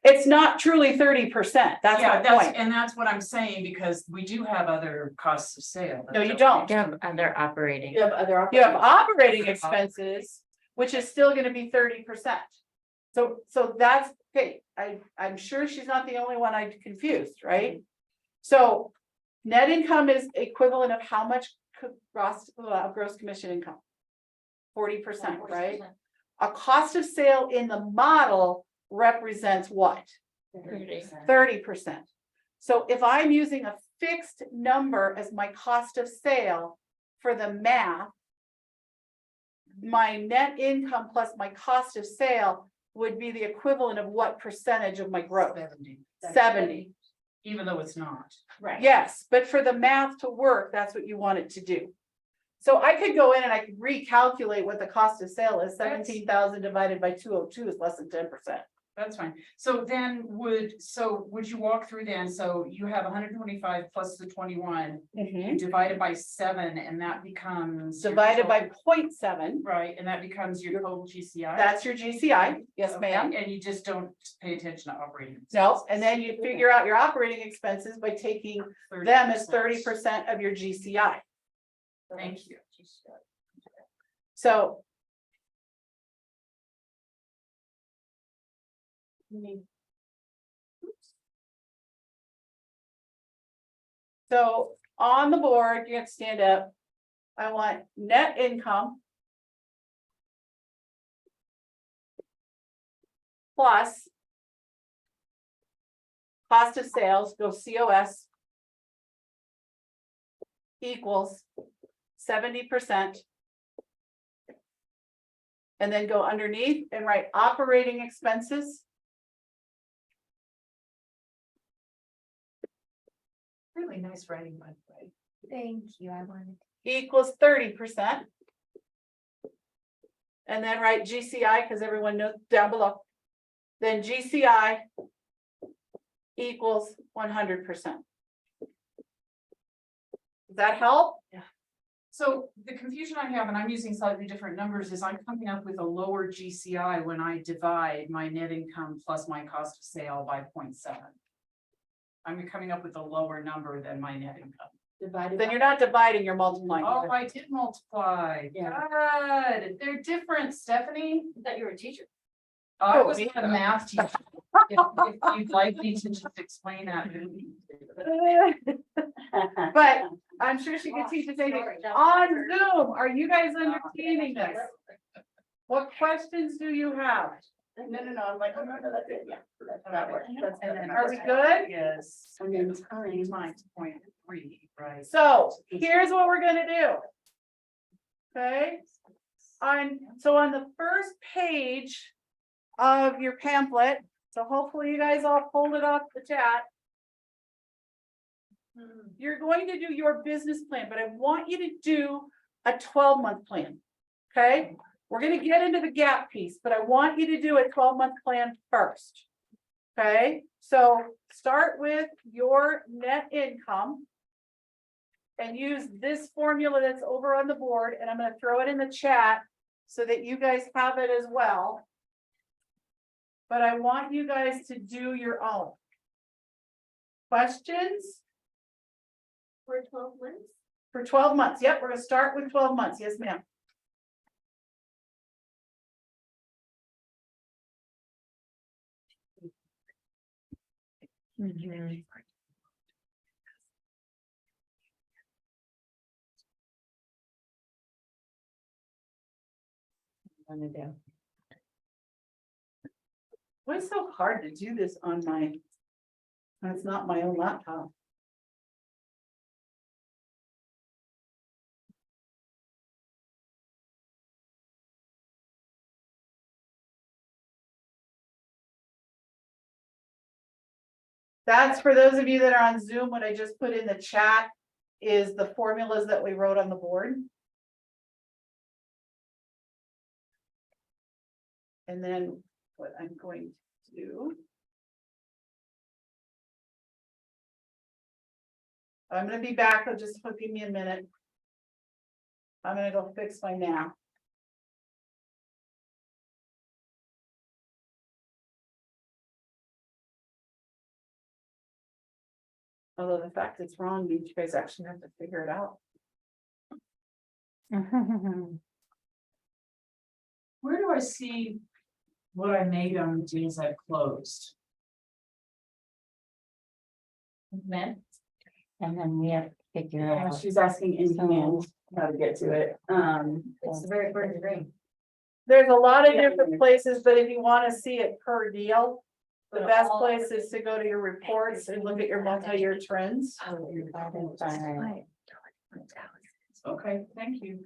It's not truly 30%. That's my point. And that's what I'm saying, because we do have other costs of sale. No, you don't. You have other operating. You have operating expenses, which is still gonna be 30%. So that's, okay, I'm sure she's not the only one I confused, right? So net income is equivalent of how much gross commission income? 40%, right? A cost of sale in the model represents what? 30%. So if I'm using a fixed number as my cost of sale for the math, my net income plus my cost of sale would be the equivalent of what percentage of my growth? 70. Even though it's not. Right. Yes, but for the math to work, that's what you want it to do. So I could go in and I could recalculate what the cost of sale is. 17,000 divided by 202 is less than 10%. That's fine. So then would you walk through then? So you have 125 plus the 21, you divide it by 7 and that becomes. your Divided by total- 0.7. Right, and that becomes your total GCI. That's your GCI. Yes, Okay, ma'am. And you just don't pay attention to operating. No, expenses. and then you figure out your operating expenses by taking them as 30% of your GCI. Thank you. So. So on the board, you have to stand up. I want net income. Plus. Cost of sales, go COS. Equals 70%. And then go underneath and write operating expenses. Really nice writing, by the way. Thank you, I wanted. Equals 30%. And then write GCI, because everyone knows down below. Then GCI equals 100%. Does that help? So the confusion I have, and I'm using slightly different numbers, is I'm coming up with a lower GCI when I divide my net income plus my cost of sale by 0.7. I'm coming up with a lower number than my net income. Divided. Then you're not dividing, you're multiplying. Oh, I did multiply. Yeah. Good. They're different, Stephanie. I thought you were a teacher. I Oh, was yeah. a math teacher. If you'd like me to just explain that. But I'm sure she could teach us anything. On Zoom, are you guys understanding this? What questions do you have? No, I'm like, oh, no, that's it, yeah. That works. And then Are we good? Yes. And then time. Times 0.3, right? So here's what we're gonna do. Okay, so on the first page of your pamphlet, so hopefully you guys all pulled it off the chat. You're going to do your business plan, but I want you to do a 12-month plan. Okay, we're gonna get into the gap piece, but I want you to do a 12-month plan first. Okay, so start with your net income. And use this formula that's over on the board, and I'm gonna throw it in the chat so that you guys have it as well. But I want you guys to do your own. Questions? For 12 months? For 12 months, yep, we're gonna start with 12 months, yes, ma'am. Why is it so hard to do this on my? When it's not my own laptop. That's for those of you that are on Zoom, what I just put in the chat is the formulas that we wrote on the board. And then what I'm going to do. I'm gonna be back, just give me a minute. I'm gonna go fix my nap. Although the fact it's wrong means you guys actually have to figure it out. Where do I see what I made on the days I've closed? Meant. And then we have to figure out. She's asking in command how to get to it. It's the very first ring. There's a lot of different places, but if you want to see it per deal, the best place is to go to your reports and look at your multi-year trends. Okay, thank you.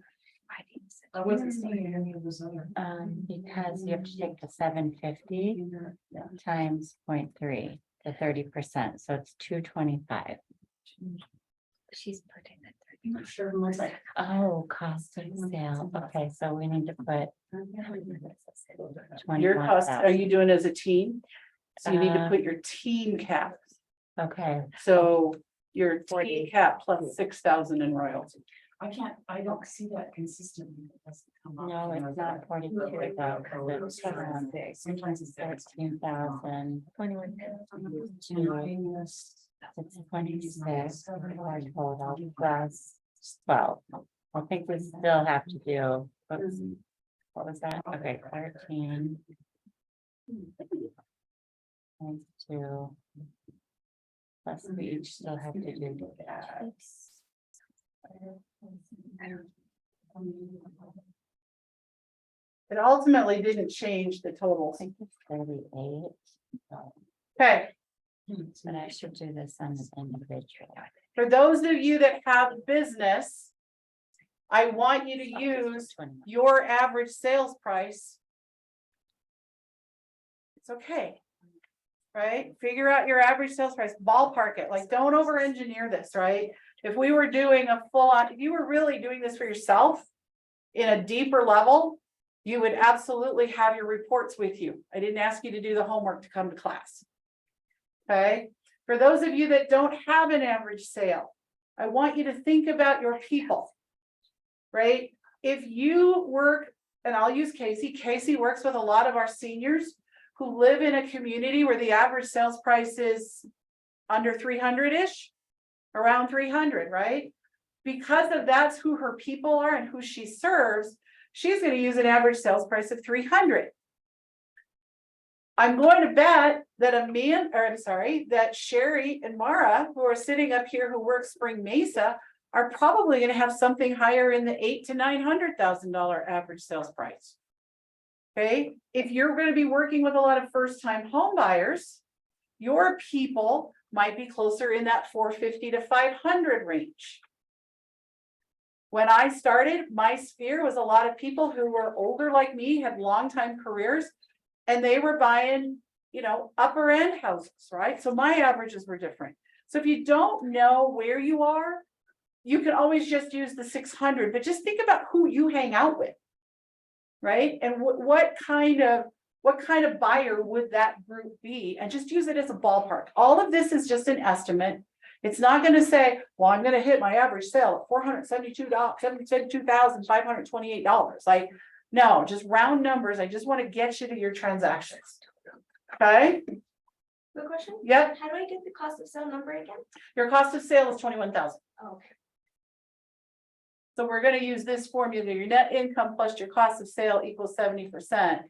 I wasn't seeing any of those other. Because you have to take the 750 times 0.3 to 30%, so it's 225. She's putting the I'm not sure who was like. Oh, cost of sale. Okay, so we need to put. Your cost, are 21,000. you doing as a team? So you need to Uh, put your team cap. Okay, So your team 40. cap plus 6,000 in royalty. I don't see that consistently. It doesn't come up. no, it's not 42 though, 'cause it's Sometimes it's 13,000. 21. It's 26 our total plus 12. I think we still have to do. Oops, what was that? Okay, 13. 22. Plus we each still have to do that. It ultimately didn't change the total. I think it's 38. Okay, But I should do this on an individual. for those of you that have business, I want you to use 21. your average sales price. It's okay. Right? Figure out your average sales price, ballpark it, like, don't over engineer this, right? If we were doing a full on, if you were really doing this for yourself in a deeper level, you would absolutely have your reports with you. I didn't ask you to do the homework to come to class. Okay, for those of you that don't have an average sale, I want you to think about your people. Right? If you work, and I'll use Casey, Casey works with a lot of our seniors who live in a community where the average sales price is under 300-ish, around 300, right? Because of that's who her people are and who she serves, she's going to use an average sales price of 300. I'm going to bet that that Sherry and Mara, who are sitting up here who work Spring Mesa, are probably going to have something higher in the $800,000 to $900,000 average sales price. Okay, if you're going to be working with a lot of first-time home buyers, your people might be closer in that 450 to 500 range. When I started, my sphere was a lot of people who were older like me, had long-time careers, and they were buying, upper end houses, right? So my averages were different. So if you don't know where you are, you can always just use the 600, but just think about who you hang out with. Right? And what kind of buyer would that group be? And just use it as a ballpark. All of this is just an estimate. It's not going to say, well, I'm going to hit my average sale at $72,528. Like, no, just round numbers. I just want to get you to your transactions. Okay. Good question. Yep. How do I get the cost of sale number again? Your cost of sale is 21,000. Oh, okay. So we're going to use this formula. Your net income plus your cost of sale equals 70%.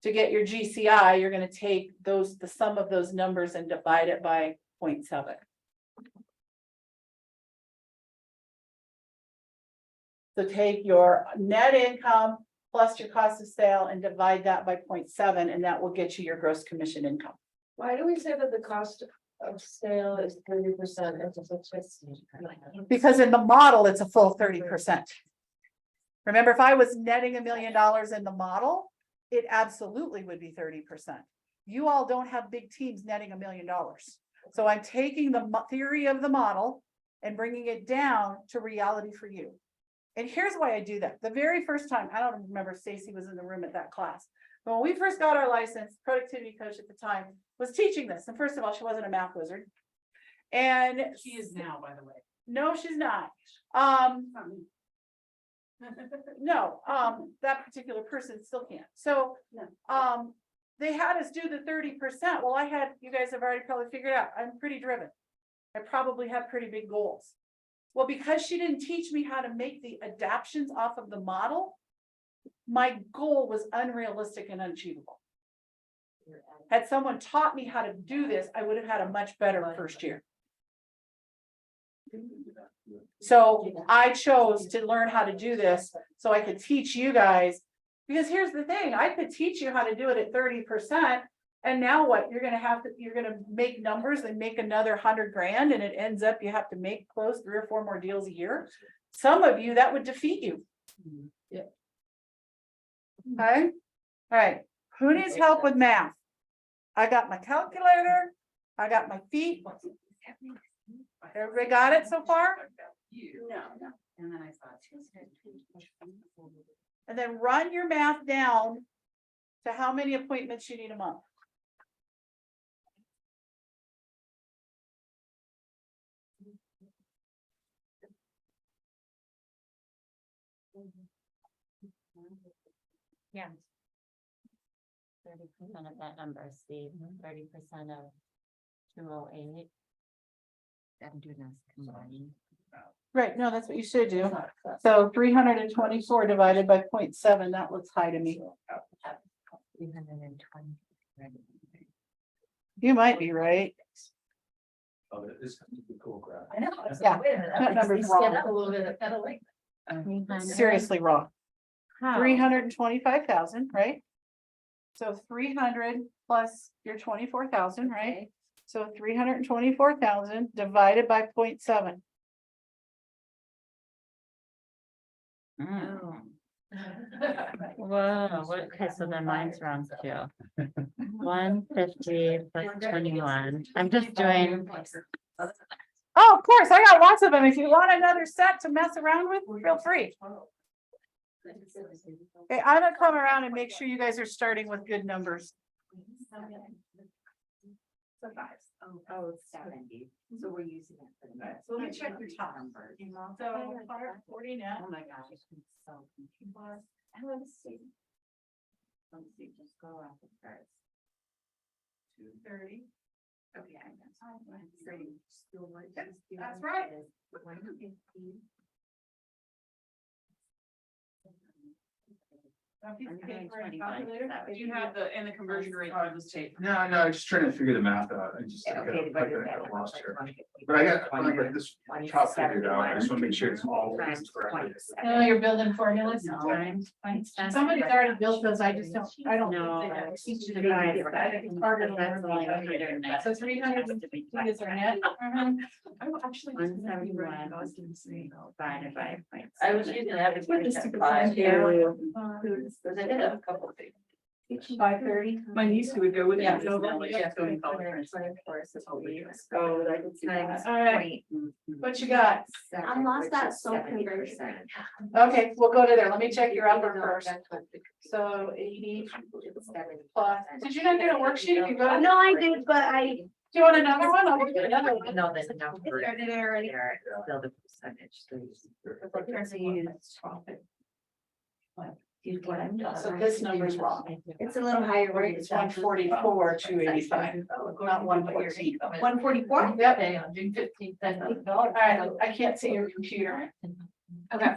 To get your GCI, you're going to take the sum of those numbers and divide it by 0.7. So take your net income plus your cost of sale and divide that by 0.7, and that will get you your gross commission income. Why do we say that the cost of sale is 30%? Because in the model, it's a full 30%. Remember, if I was netting $1 million in the model, it absolutely would be 30%. You all don't have big teams netting $1 million. So I'm taking the theory of the model and bringing it down to reality for you. And here's why I do that. The very first time, I don't remember if Stacy was in the room at that class, but when we first got our license, productivity coach at the time was teaching this. And first of all, she wasn't a math wizard. And She is now, by the way. no, she's not. No, that particular person still can't. So, they had us do the 30%. Well, you guys have already probably figured out, I'm pretty driven. I probably have pretty big goals. Well, because she didn't teach me how to make the adaptions off of the model, my goal was unrealistic and unachievable. Had someone taught me how to do this, I would have had a much better first year. So I chose to learn how to do this so I could teach you guys, because here's the thing, I could teach you how to do it at 30%. And now what? You're gonna make numbers and make another 100 grand, and it ends up you have to close 3 or 4 more deals a year. Some of you that would defeat you. Yeah. Okay, all right. Who needs help with math? I got my calculator. I got my feet. Everybody got it so far? you. No, no. And then I thought. And then run your math down to how many appointments you need a month. Yeah. 30% of that number, Steve, 30% of 208. I'm doing this combined. Right, no, that's what you should do. So 324 divided by 0.7. That looks high to me. 320. You might be right. Oh, this is a cool graph. I know. Yeah, Wait a minute, that number's we skipped wrong. up a little bit, kind of like. 300. Seriously wrong. How? 325,000, right? So 300 plus your 24,000, right? So 324,000 divided by 0.7. Mm. Whoa, okay, so then mine's wrong too. 150 plus 21. I'm just doing, Oh, of course, I got lots of them. If you want another set to mess around with, feel free. Okay, I'm gonna come around and make sure you guys are starting with good numbers. oh, 70. So we're using it for the. So let me check your top numbers. So 40 net. Oh my gosh, it's been so confusing. Let's see, just go off the first. 230. Okay, I That's right. I'm doing 25. You have the, and the conversion rate on this tape. No, I'm just trying to figure the math out. I just I got lost here. But I got this top figured out. I just want to make sure it's all correct. No, you're building formulas. Times 0.7. Somebody's already built those. I just don't, I don't. No, think they have. teach you the guys, It's harder to that's learn. only 190. So 350 is our net. I'm actually. 171 divided by 0.7. I was using that. as What is 25. the I did have a couple of things. 530. My niece who would go with Yeah. me. Going college. All right, what you got? I lost that soul conversion. Okay, we'll go to there. Let me check your upper first. So 80 plus. Did you not get a worksheet? If you go, No, I did, but I. do you want another one? I'll give you another one. No, there's no. Started already. Still the percentage. Use what I'm doing. So this number's wrong. It's a little higher rate. It's 144, 285, not 114. 144? Yep. Okay, on June 15th, then. All right, I can't see your computer. Okay,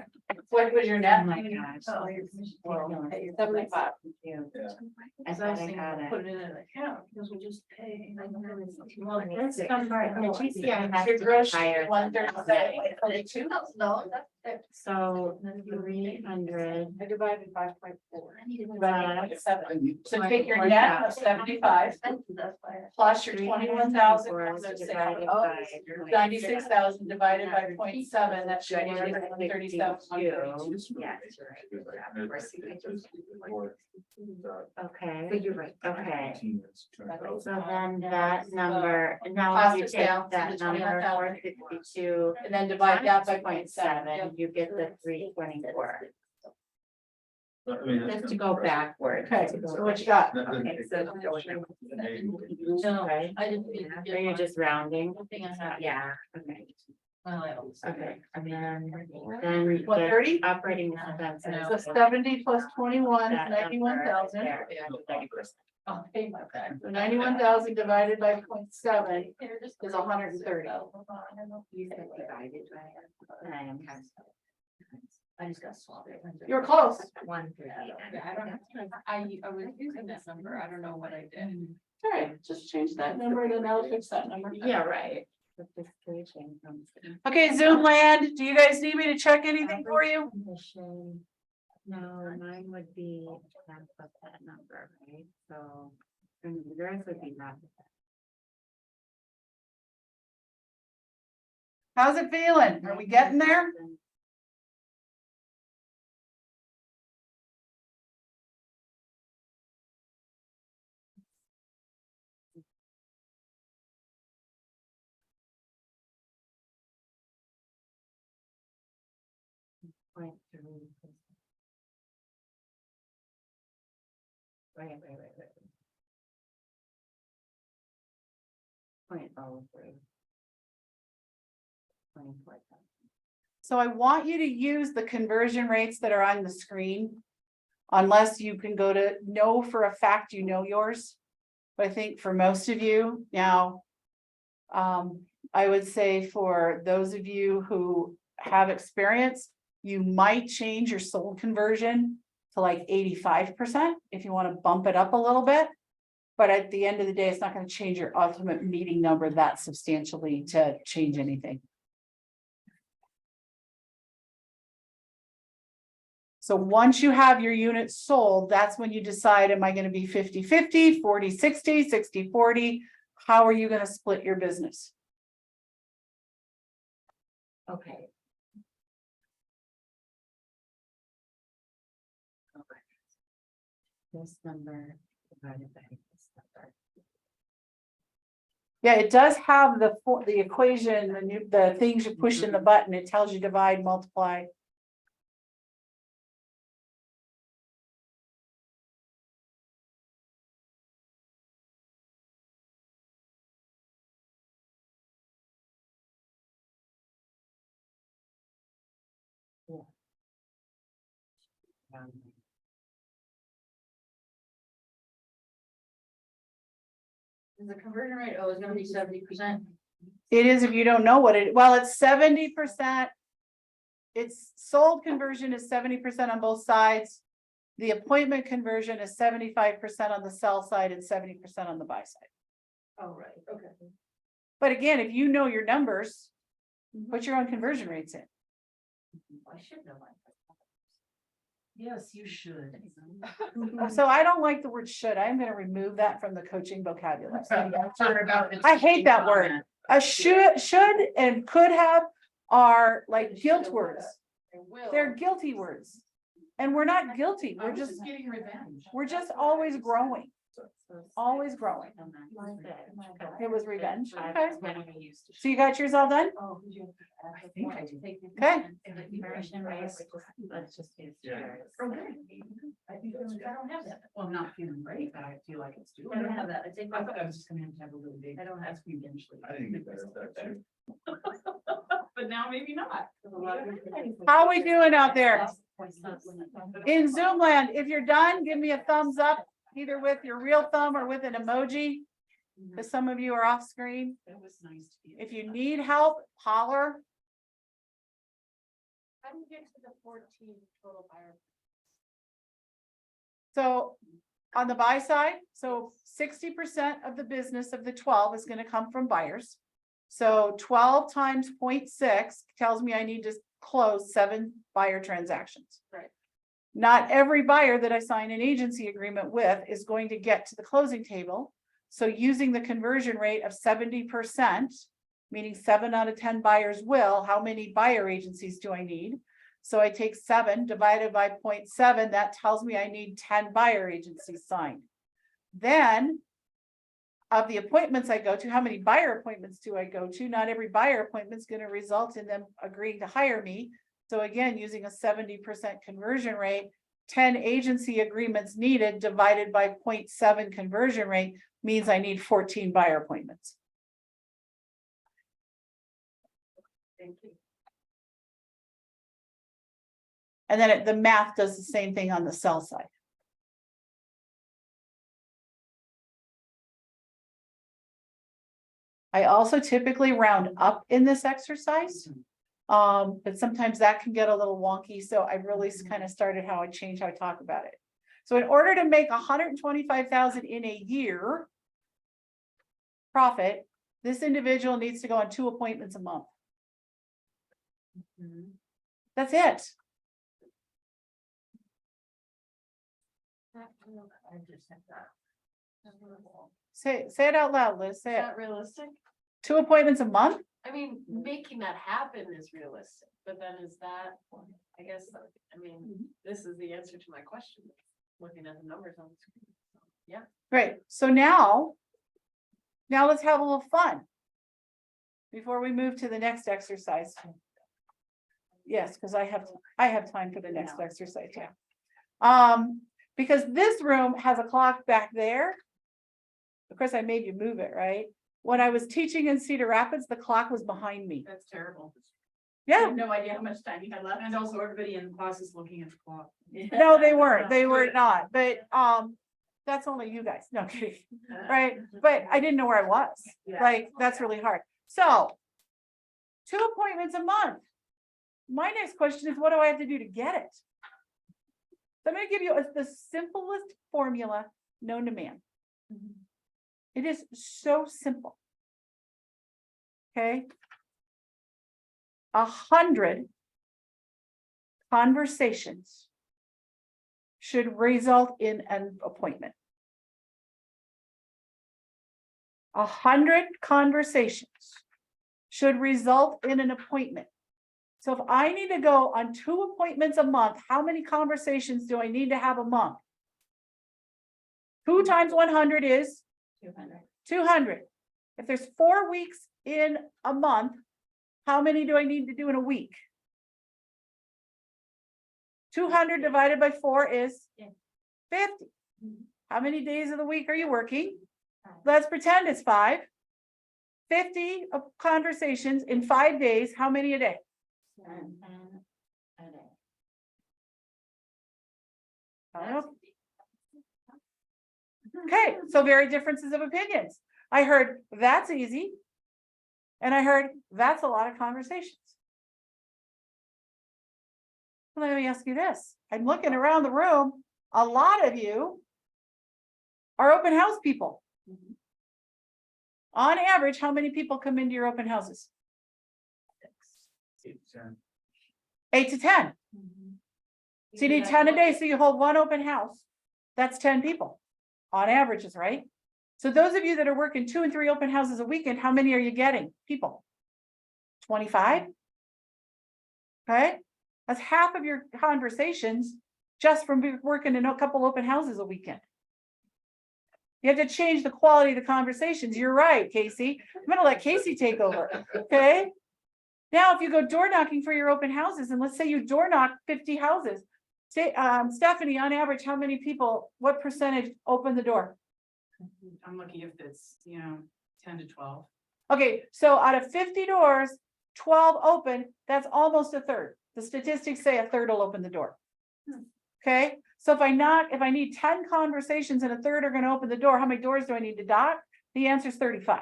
what was your net? Oh my gosh. Oh, your commission. Well, 75. I thought I had it. Put it in an account, because we just pay. Well, that's the GCI has Your to be gross higher. 137, 22. $2,000, that's it. So 300. I divided 5.4. Divided Divided by 7. So take your net of 75 That's why. plus your 21,000. divided by 96,000 divided by 0.7, that should be 137. Yes, okay. But you're right. Okay, Okay. so then that number, now Cost you of take sales, that the number 21,000. 462. And then divide that by 0.7. 0.7, you get the 324. Just to go backward. Okay, so what you got? Okay, so. No, Right? I didn't mean to. So you're just rounding? Nothing I have. Yeah, okay, Well, I always- okay, and then the 130? operating expenses. So 70 plus 21 is that number 91,000. there, 30%. Oh, hey, my bad. So 91,000 divided by 0.7 is 130. You said divided by. I just got swapped. You're close. 130. I don't have to. I was using that number. I don't know what I did. All right, just change that number and then that'll fix that number. Yeah, right. But this three change comes in. Okay, Zoom land, do you guys need me to check anything for you? Commission. No, mine would be half of that number, right? So and yours would be half of that. How's it feeling? Are we getting there? Wait. 0.03. 24,000. So I want you to use the conversion rates that are on the screen. Unless you can go to know for a fact, you know yours. But I think for most of you now. I would say for those of you who have experience, you might change your sold conversion to like 85% if you want to bump it up a little bit. But at the end of the day, it's not going to change your ultimate meeting number that substantially to change anything. So once you have your units sold, that's when you decide, am I going to be 50-50, 40-60, 60-40? How are you going to split your business? Okay. This number divided by this number. Yeah, it does have the equation, the things you push in the button. It tells you divide, multiply. The conversion rate, oh, it's gonna be 70%. It is if you don't know what it, well, it's 70%. It's sold conversion is 70% on both sides. The appointment conversion is 75% on the sell side and 70% on the buy side. Oh, right, okay. But again, if you know your numbers, put your own conversion rates in. I should know mine. Yes, you should. So I don't like the word should. I'm gonna remove that from the coaching vocabulary. I I hate that word. A should and could have are like guilt words. They're guilty words. And we're not guilty. We're just getting revenge. we're just always growing. Always growing. It was revenge. Okay. So you got yours all done? I think I do. Okay. Conversion rates, let's just use. Yeah. I think I don't have that. Well, I'm not feeling great, but I feel like it's doing. I don't have that. I think I thought I was just gonna have a really big. I don't have- ask you eventually. I didn't get better at that too. But now maybe not. How are we doing out there? In Zoom land, if you're done, give me a thumbs up, either with your real thumb or with an emoji. Because some of you are off screen. It was nice to be. If you need help, holler. How do you get to the 14 total buyer? So on the buy side, so 60% of the business of the 12 is going to come from buyers. So 12 times 0.6 tells me I need to close 7 buyer transactions. Right. Not every buyer that I sign an agency agreement with is going to get to the closing table. So using the conversion rate of 70%, meaning 7 out of 10 buyers will, how many buyer agencies do I need? So I take 7 divided by 0.7, that tells me I need 10 buyer agencies signed. Then of the appointments I go to, how many buyer appointments do I go to? Not every buyer appointment is going to result in them agreeing to hire me. So again, using a 70% conversion rate, 10 agency agreements needed divided by 0.7 conversion rate means I need 14 buyer appointments. Thank you. And then the math does the same thing on the sell side. I also typically round up in this exercise. But sometimes that can get a little wonky. So I really kind of started how I changed how I talk about it. So in order to make 125,000 in a year profit, this individual needs to go on 2 appointments a month. That's it. I just have that. Say it out loud, Liz. Is Say it. that realistic? 2 appointments a month? I mean, making that happen is realistic, but then is that, I guess, I mean, this is the answer to my question. Looking at the numbers on the screen. Yeah. Great. So now let's have a little fun before we move to the next exercise. Yes, because I have time for the next exercise, yeah. Because this room has a clock back there. Of course, I made you move it, right? When I was teaching in Cedar Rapids, the clock was behind me. That's terrible. I Yeah, have no idea how much time you had left. And also everybody in the class is looking at the clock. no, they were not, but, that's only you guys, no I'm kidding, right? But I didn't know where I was, like, that's really hard. So, 2 appointments a month. My next question is, what do I have to do to get it? So I'm gonna give you the simplest formula known to man. It is so simple. Okay. 100 conversations should result in an appointment. 100 conversations should result in an appointment. So if I need to go on 2 appointments a month, how many conversations do I need to have a month? 2 times 100 is 200. If there's 4 weeks in a month, how many do I need to do in a week? 200 divided by 4 is 50. How many days of the week are you working? Let's pretend it's 5. 50 of conversations in 5 days. How many a day? I don't know. Okay, so very differences of opinions. I heard that's easy. And I heard that's a lot of conversations. Let me ask you this. I'm looking around the room. A lot of you are open house people. On average, how many people come into your open houses? 8 to 10. So you need 10 a day. So you hold 1 open house. That's 10 people on averages, right? So those of you that are working 2 and 3 open houses a weekend, how many are you getting? People? 25? Okay. That's half of your conversations just from working in a couple open houses a weekend. You have to change the quality of the conversations. You're right, Casey. I'm going to let Casey take over. Okay. Now, if you go door knocking for your open houses, and let's say you door knock 50 houses, say, Stephanie, on average, how many people, what percentage open the door? I'm lucky if it's, 10 to 12. Okay, so out of 50 doors, 12 open, that's almost a third. The statistics say a third will open the door. Okay, so if I need 10 conversations and a third are going to open the door, how many doors do I need to knock? The answer is 35.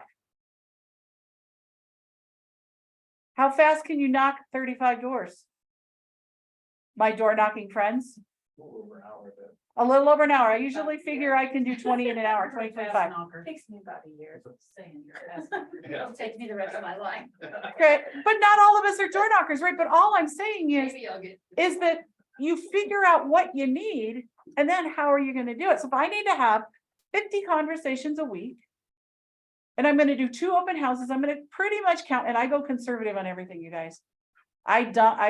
How fast can you knock 35 doors? My door knocking friends? A little over an hour. I usually figure I can do 20 in an hour, 20, 25. Takes me about a year, saying it'll take me the rest of my life. Okay, but not all of us are door knockers, right? But all I'm saying Maybe I'll get. is that you figure out what you need and then how are you going to do it? So if I need to have 50 conversations a week and I'm going to do 2 open houses, I'm going to pretty much count, and I go conservative on everything, you guys. I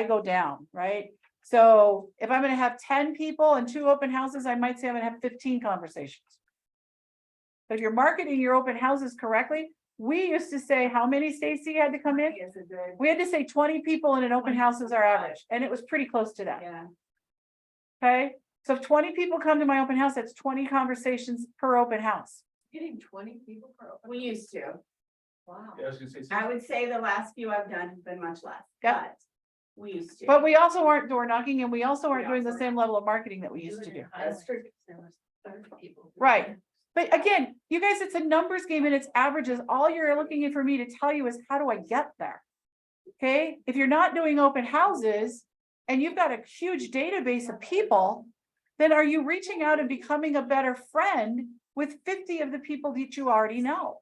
go down, right? So if I'm going to have 10 people and 2 open houses, I might say I'm going to have 15 conversations. But if you're marketing your open houses correctly, we used to say how many, Stacy, had to come in? We had to say 20 people in an open house is our average, and it was pretty close to that. Yeah. Okay, so if 20 people come to my open house, that's 20 conversations per open house. Getting 20 people per open. We used to. Wow. I would say the last few I've done have been much less, Yeah. but we used to. But we also aren't door knocking, and we also aren't We doing the also same level of marketing that we used to do. That's true. There was 30 people. Right. But again, you guys, it's a numbers game and it's averages. All you're looking for me to tell you is, how do I get there? Okay, if you're not doing open houses and you've got a huge database of people, then are you reaching out and becoming a better friend with 50 of the people that you already know?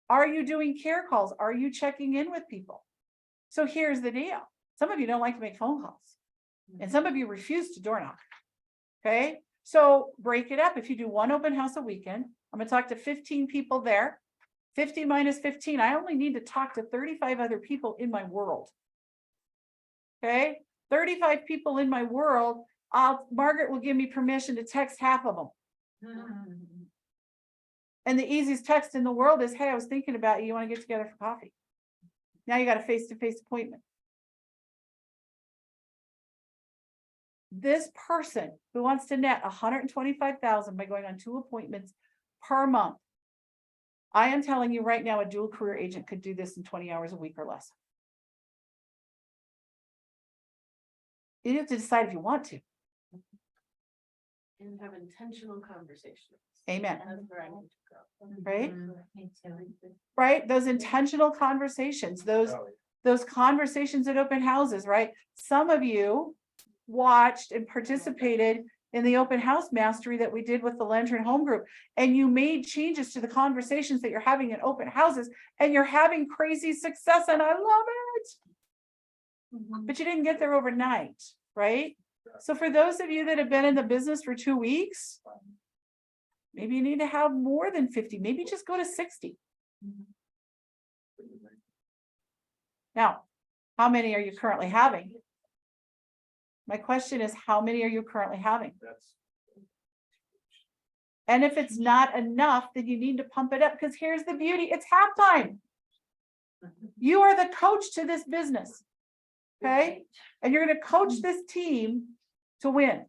Are you doing care calls? Are you checking in with people? So here's the deal. Some of you don't like to make phone calls, and some of you refuse to door knock. Okay, so break it up. If you do 1 open house a weekend, I'm going to talk to 15 people there. 50 minus 15, I only need to talk to 35 other people in my world. Okay, 35 people in my world. Margaret will give me permission to text half of them. And the easiest text in the world is, hey, I was thinking about you. You want to get together for coffee? Now you got a face-to-face appointment. this person who wants to net 125,000 by going on 2 appointments per month. I am telling you right now, a dual career agent could do this in 20 hours a week or less. You have to decide if you want to. And have intentional conversations. Amen. That's where I need to go. Right? Right? Those intentional conversations, those conversations at open houses, right? Some of you watched and participated in the open house mastery that we did with the Lantern Home Group. And you made changes to the conversations that you're having in open houses, and you're having crazy success, and I love it. But you didn't get there overnight, right? So for those of you that have been in the business for 2 weeks, maybe you need to have more than 50, maybe just go to 60. Now, how many are you currently having? My question is, how many are you currently having? And if it's not enough, then you need to pump it up, because here's the beauty, it's halftime. You are the coach to this business. Okay? And you're going to coach this team to win.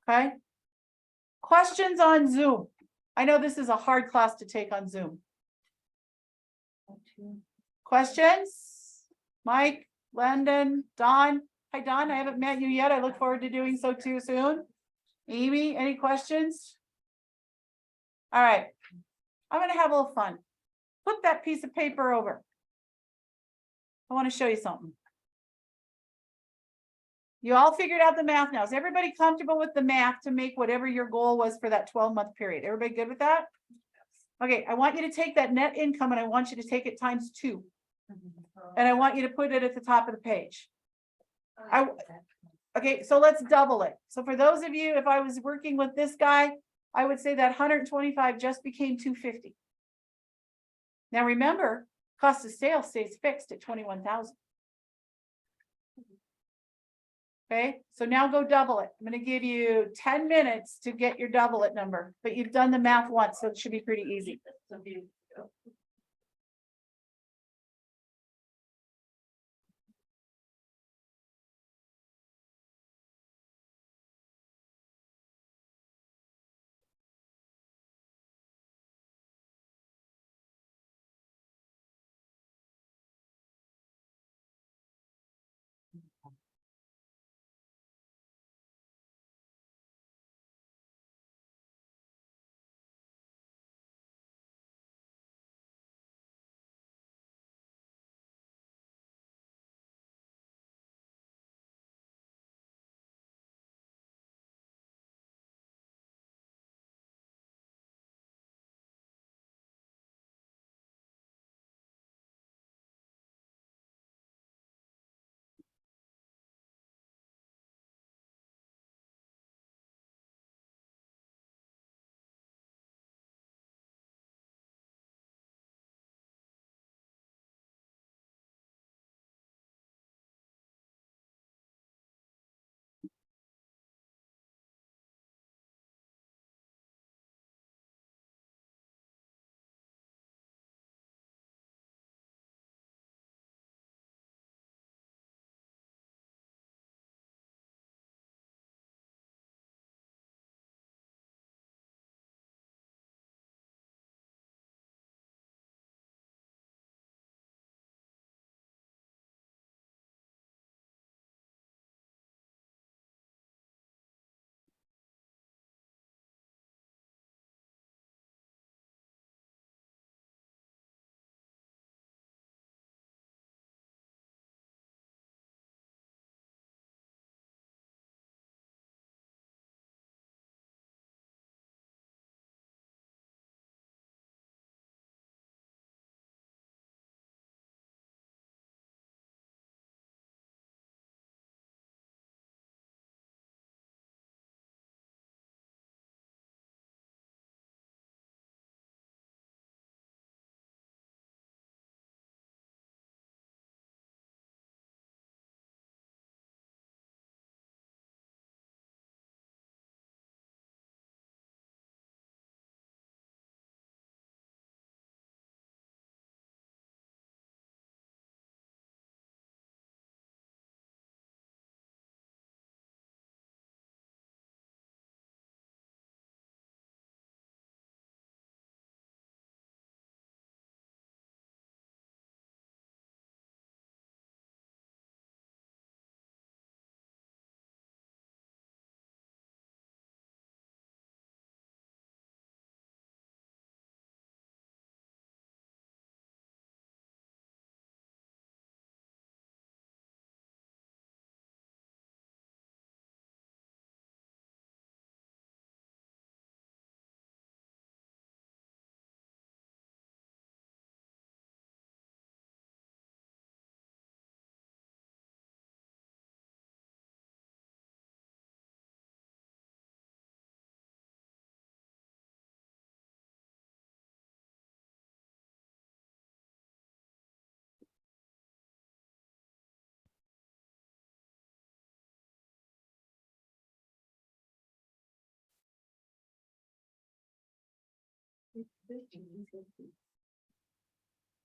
Okay? Questions on Zoom. I know this is a hard class to take on Zoom. Questions? Mike, Landon, Don. Hi, Don. I haven't met you yet. I look forward to doing so too soon. Amy, any questions? All right. I'm going to have a little fun. Flip that piece of paper over. I want to show you something. You all figured out the math now. Is everybody comfortable with the math to make whatever your goal was for that 12-month period? Everybody good with that? Okay, I want you to take that net income and I want you to take it times 2. And I want you to put it at the top of the page. Okay, so let's double it. So for those of you, if I was working with this guy, I would say that 125 just became 250. Now remember, cost of sales stays fixed at 21,000. Okay, so now go double it. I'm going to give you 10 minutes to get your double it number, but you've done the math once, so it should be pretty easy.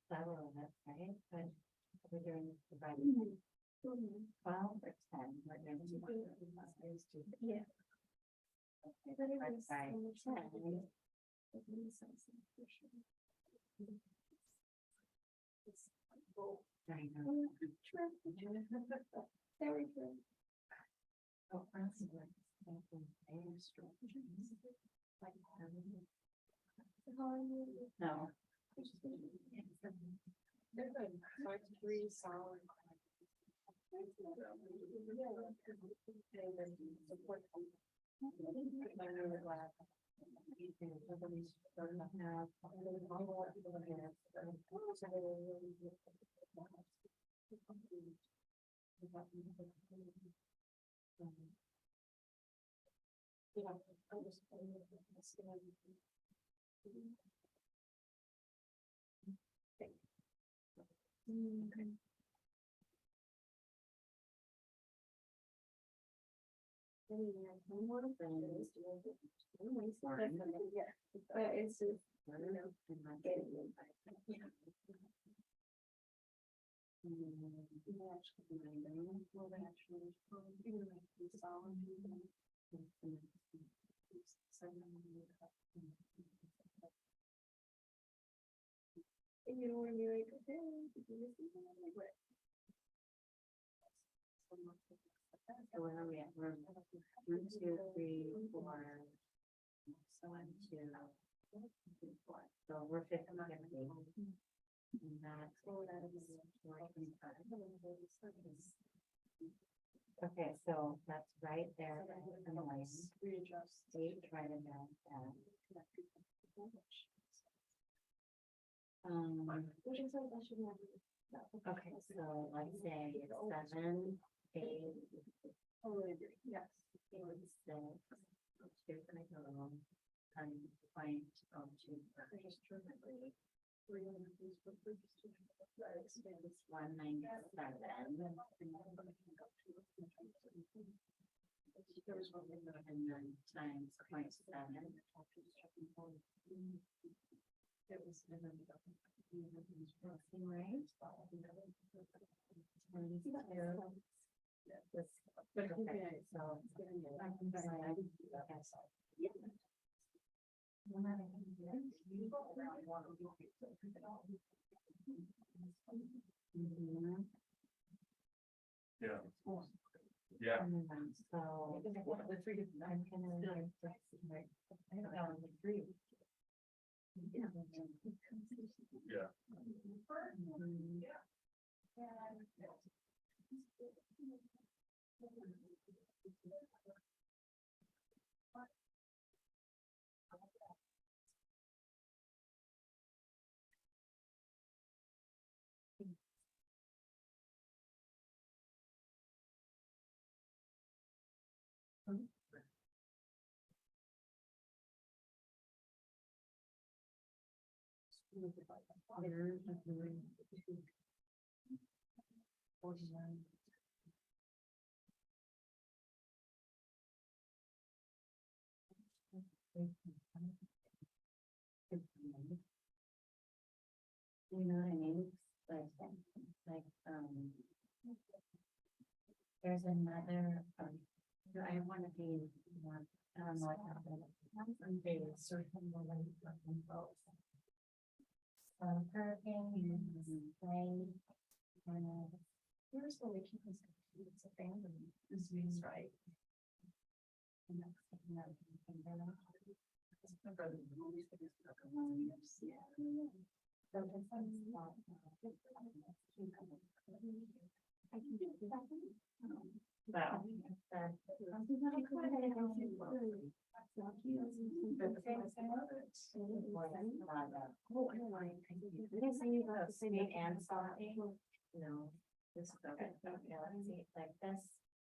Several of us, right? But we're doing divided. 12 or 10. We're doing Yeah. Okay, divided by 10. I know. Very true. Oh, no. You know, when you're like, okay, did you listen to that? Like, what? So where are we at? We're 1, 2, 3, 4. So 1, 2, 3, 4. So we're 50. And that's 425. Okay, so that's right there. Readjust. State right in there. Okay, so let's say it's 7, 8. Totally agree. Yes. 6. Here's my total. Point oh 2. It's 197. And then times 0.7. It was right. 22. Okay, so Yeah. Yeah. So I'm gonna the 3. I don't know the 3. Yeah. You know what I mean? Like, there's another, I want to be more, I don't know what happened. Hurricane, rain, Here's where we keep this, it's a family disease, right? And that's something that we can think about. It's my brother, he always thinks it's like a long year, yeah. So it's like, I can do that. well, and something, no, this is okay, let's see, like this.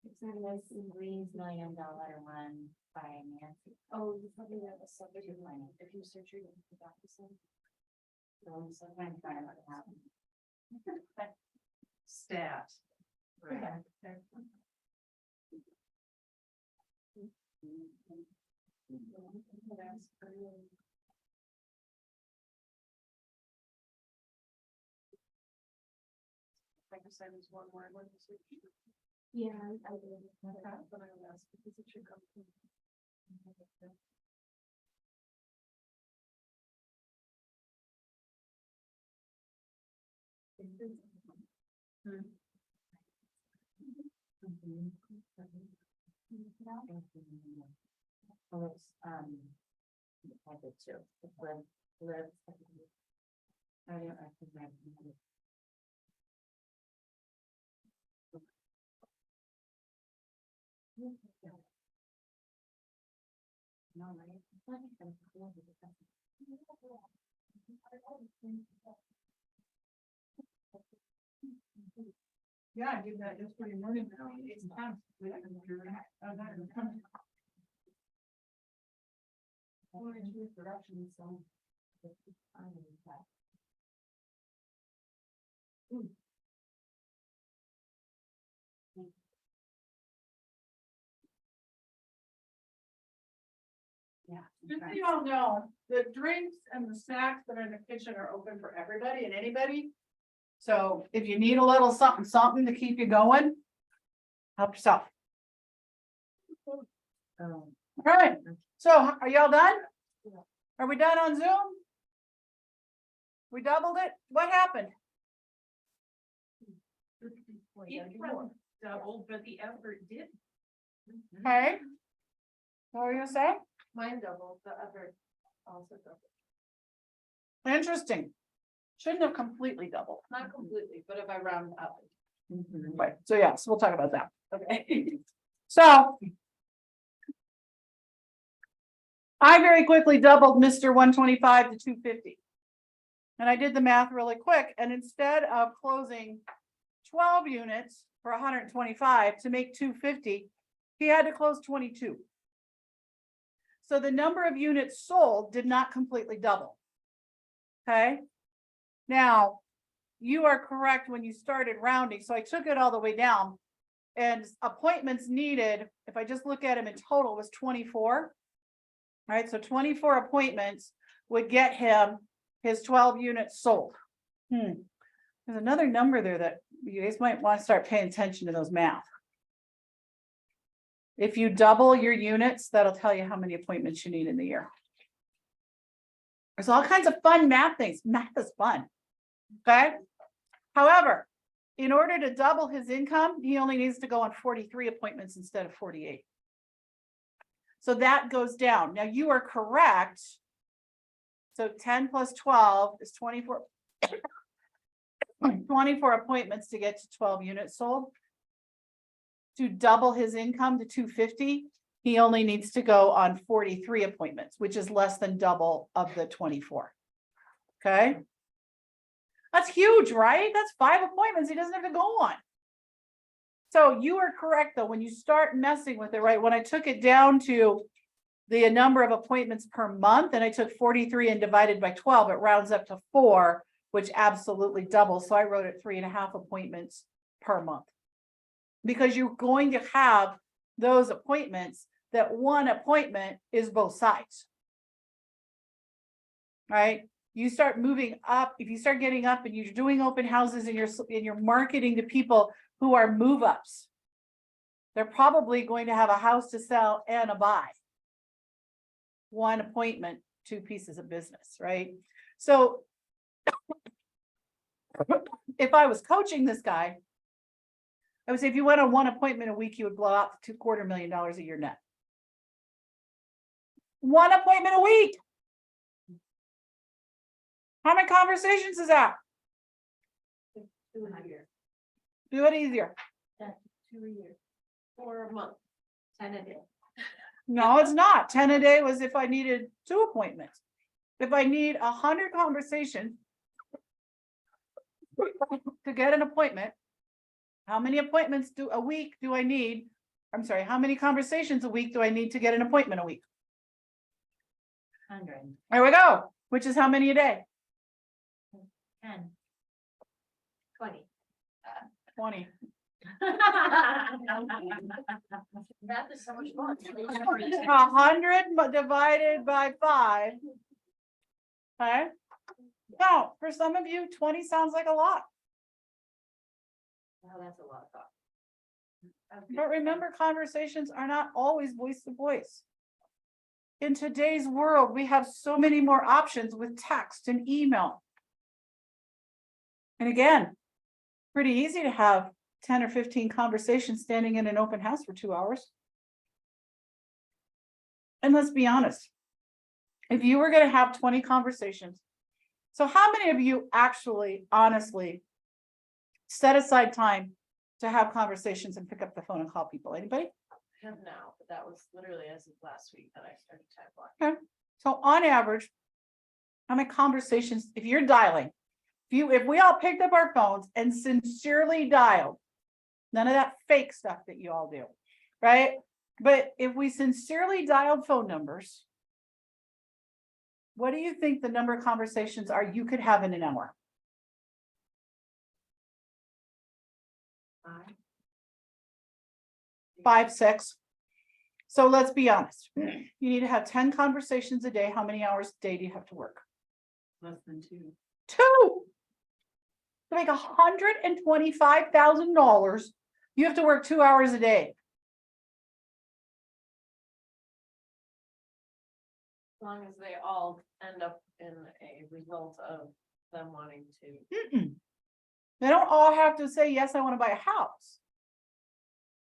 It's not this $3 million one by Nancy. Oh, you probably have a subject in mind, if you search your, back to some. So I'm trying to happen. Stat. Right. I guess I was one word. What is it? Yeah. But I would ask because it should come from. Oh, it's, I did too. Live. I don't recognize it. No, right? Yeah, I did that just pretty morning. Production, so. Yeah. Just so you all know, the drinks and the snacks that are in the kitchen are open for everybody and anybody. So if you need a little something, something to keep you going, help yourself. All right, so are y'all done? Are we done on Zoom? We doubled it? What happened? Doubled, but the effort did. Okay. What were you gonna say? Mine doubled, the other also doubled. Interesting. Shouldn't have completely doubled. Not completely, but if I round up. Right, so yes, we'll talk about that. Okay. So. I very quickly doubled Mr. 125 to 250. And I did the math really quick, and instead of closing 12 units for 125 to make 250, he had to close 22. So the number of units sold did not completely double. Okay. Now, you are correct when you started rounding, so I took it all the way down. And appointments needed, if I just look at them in total, was 24. All right, so 24 appointments would get him his 12 units sold. There's another number there that you guys might want to start paying attention to those math. If you double your units, that'll tell you how many appointments you need in the year. There's all kinds of fun math things. Math is fun. Okay. However, in order to double his income, he only needs to go on 43 appointments instead of 48. So that goes down. Now you are correct. So 10 plus 12 is 24. 24 appointments to get to 12 units sold. To double his income to 250, he only needs to go on 43 appointments, which is less than double of the 24. Okay. That's huge, right? That's 5 appointments he doesn't have to go on. So you are correct though, when you start messing with it, right? When I took it down to the number of appointments per month and I took 43 and divided by 12, it rounds up to 4, which absolutely doubles. So I wrote it 3.5 appointments per month. Because you're going to have those appointments that one appointment is both sides. Right? You start moving up, if you start getting up and you're doing open houses and you're marketing to people who are move-ups, they're probably going to have a house to sell and a buy. One appointment, 2 pieces of business, right? So if I was coaching this guy, I would say if you went on 1 appointment a week, you would blow out $250,000 a year net. 1 appointment a week. How many conversations is that? 2 a year. Do it easier. 2 a year. 4 a month. 10 a day. No, it's not. 10 a day was if I needed 2 appointments. If I need 100 conversations to get an appointment, how many appointments a week do I need? I'm sorry, how many conversations a week do I need to get an appointment a week? 100, There we go. Which is how many a day? 10, 20. 20. That is so much fun. 100 divided by 5. Okay. Now, for some of you, 20 sounds like a lot. Oh, that's a lot of thought. But remember, conversations are not always voice to voice. In today's world, we have so many more options with text and email. And again, pretty easy to have 10 or 15 conversations standing in an open house for 2 hours. And let's be honest, if you were going to have 20 conversations, so how many of you actually, honestly, set aside time to have conversations and pick up the phone and call people? Anybody? I have now, but that was literally as of last week that I started time blocking. Okay, so on average, how many conversations, if you're dialing, if we all picked up our phones and sincerely dialed, none of that fake stuff that you all do, right? But if we sincerely dialed phone numbers, what do you think the number of conversations are you could have in an hour? 5, 6. So let's be honest. You need to have 10 conversations a day. How many hours a day do you have to work? Less than 2. 2. To make $125,000, you have to work 2 hours a day. As long as they all end up in a result of them wanting to. They don't all have to say, yes, I want to buy a house.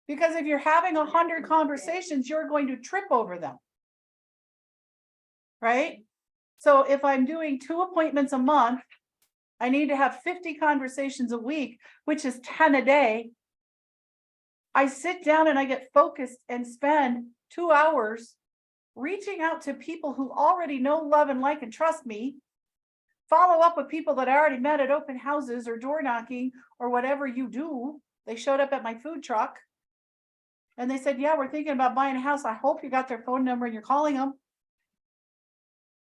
Because if you're having 100 conversations, you're going to trip over them. Right? So if I'm doing 2 appointments a month, I need to have 50 conversations a week, which is 10 a day. I sit down and I get focused and spend 2 hours reaching out to people who already know, love, and like and trust me. Follow up with people that I already met at open houses or door knocking or whatever you do. They showed up at my food truck and they said, yeah, we're thinking about buying a house. I hope you got their phone number and you're calling them.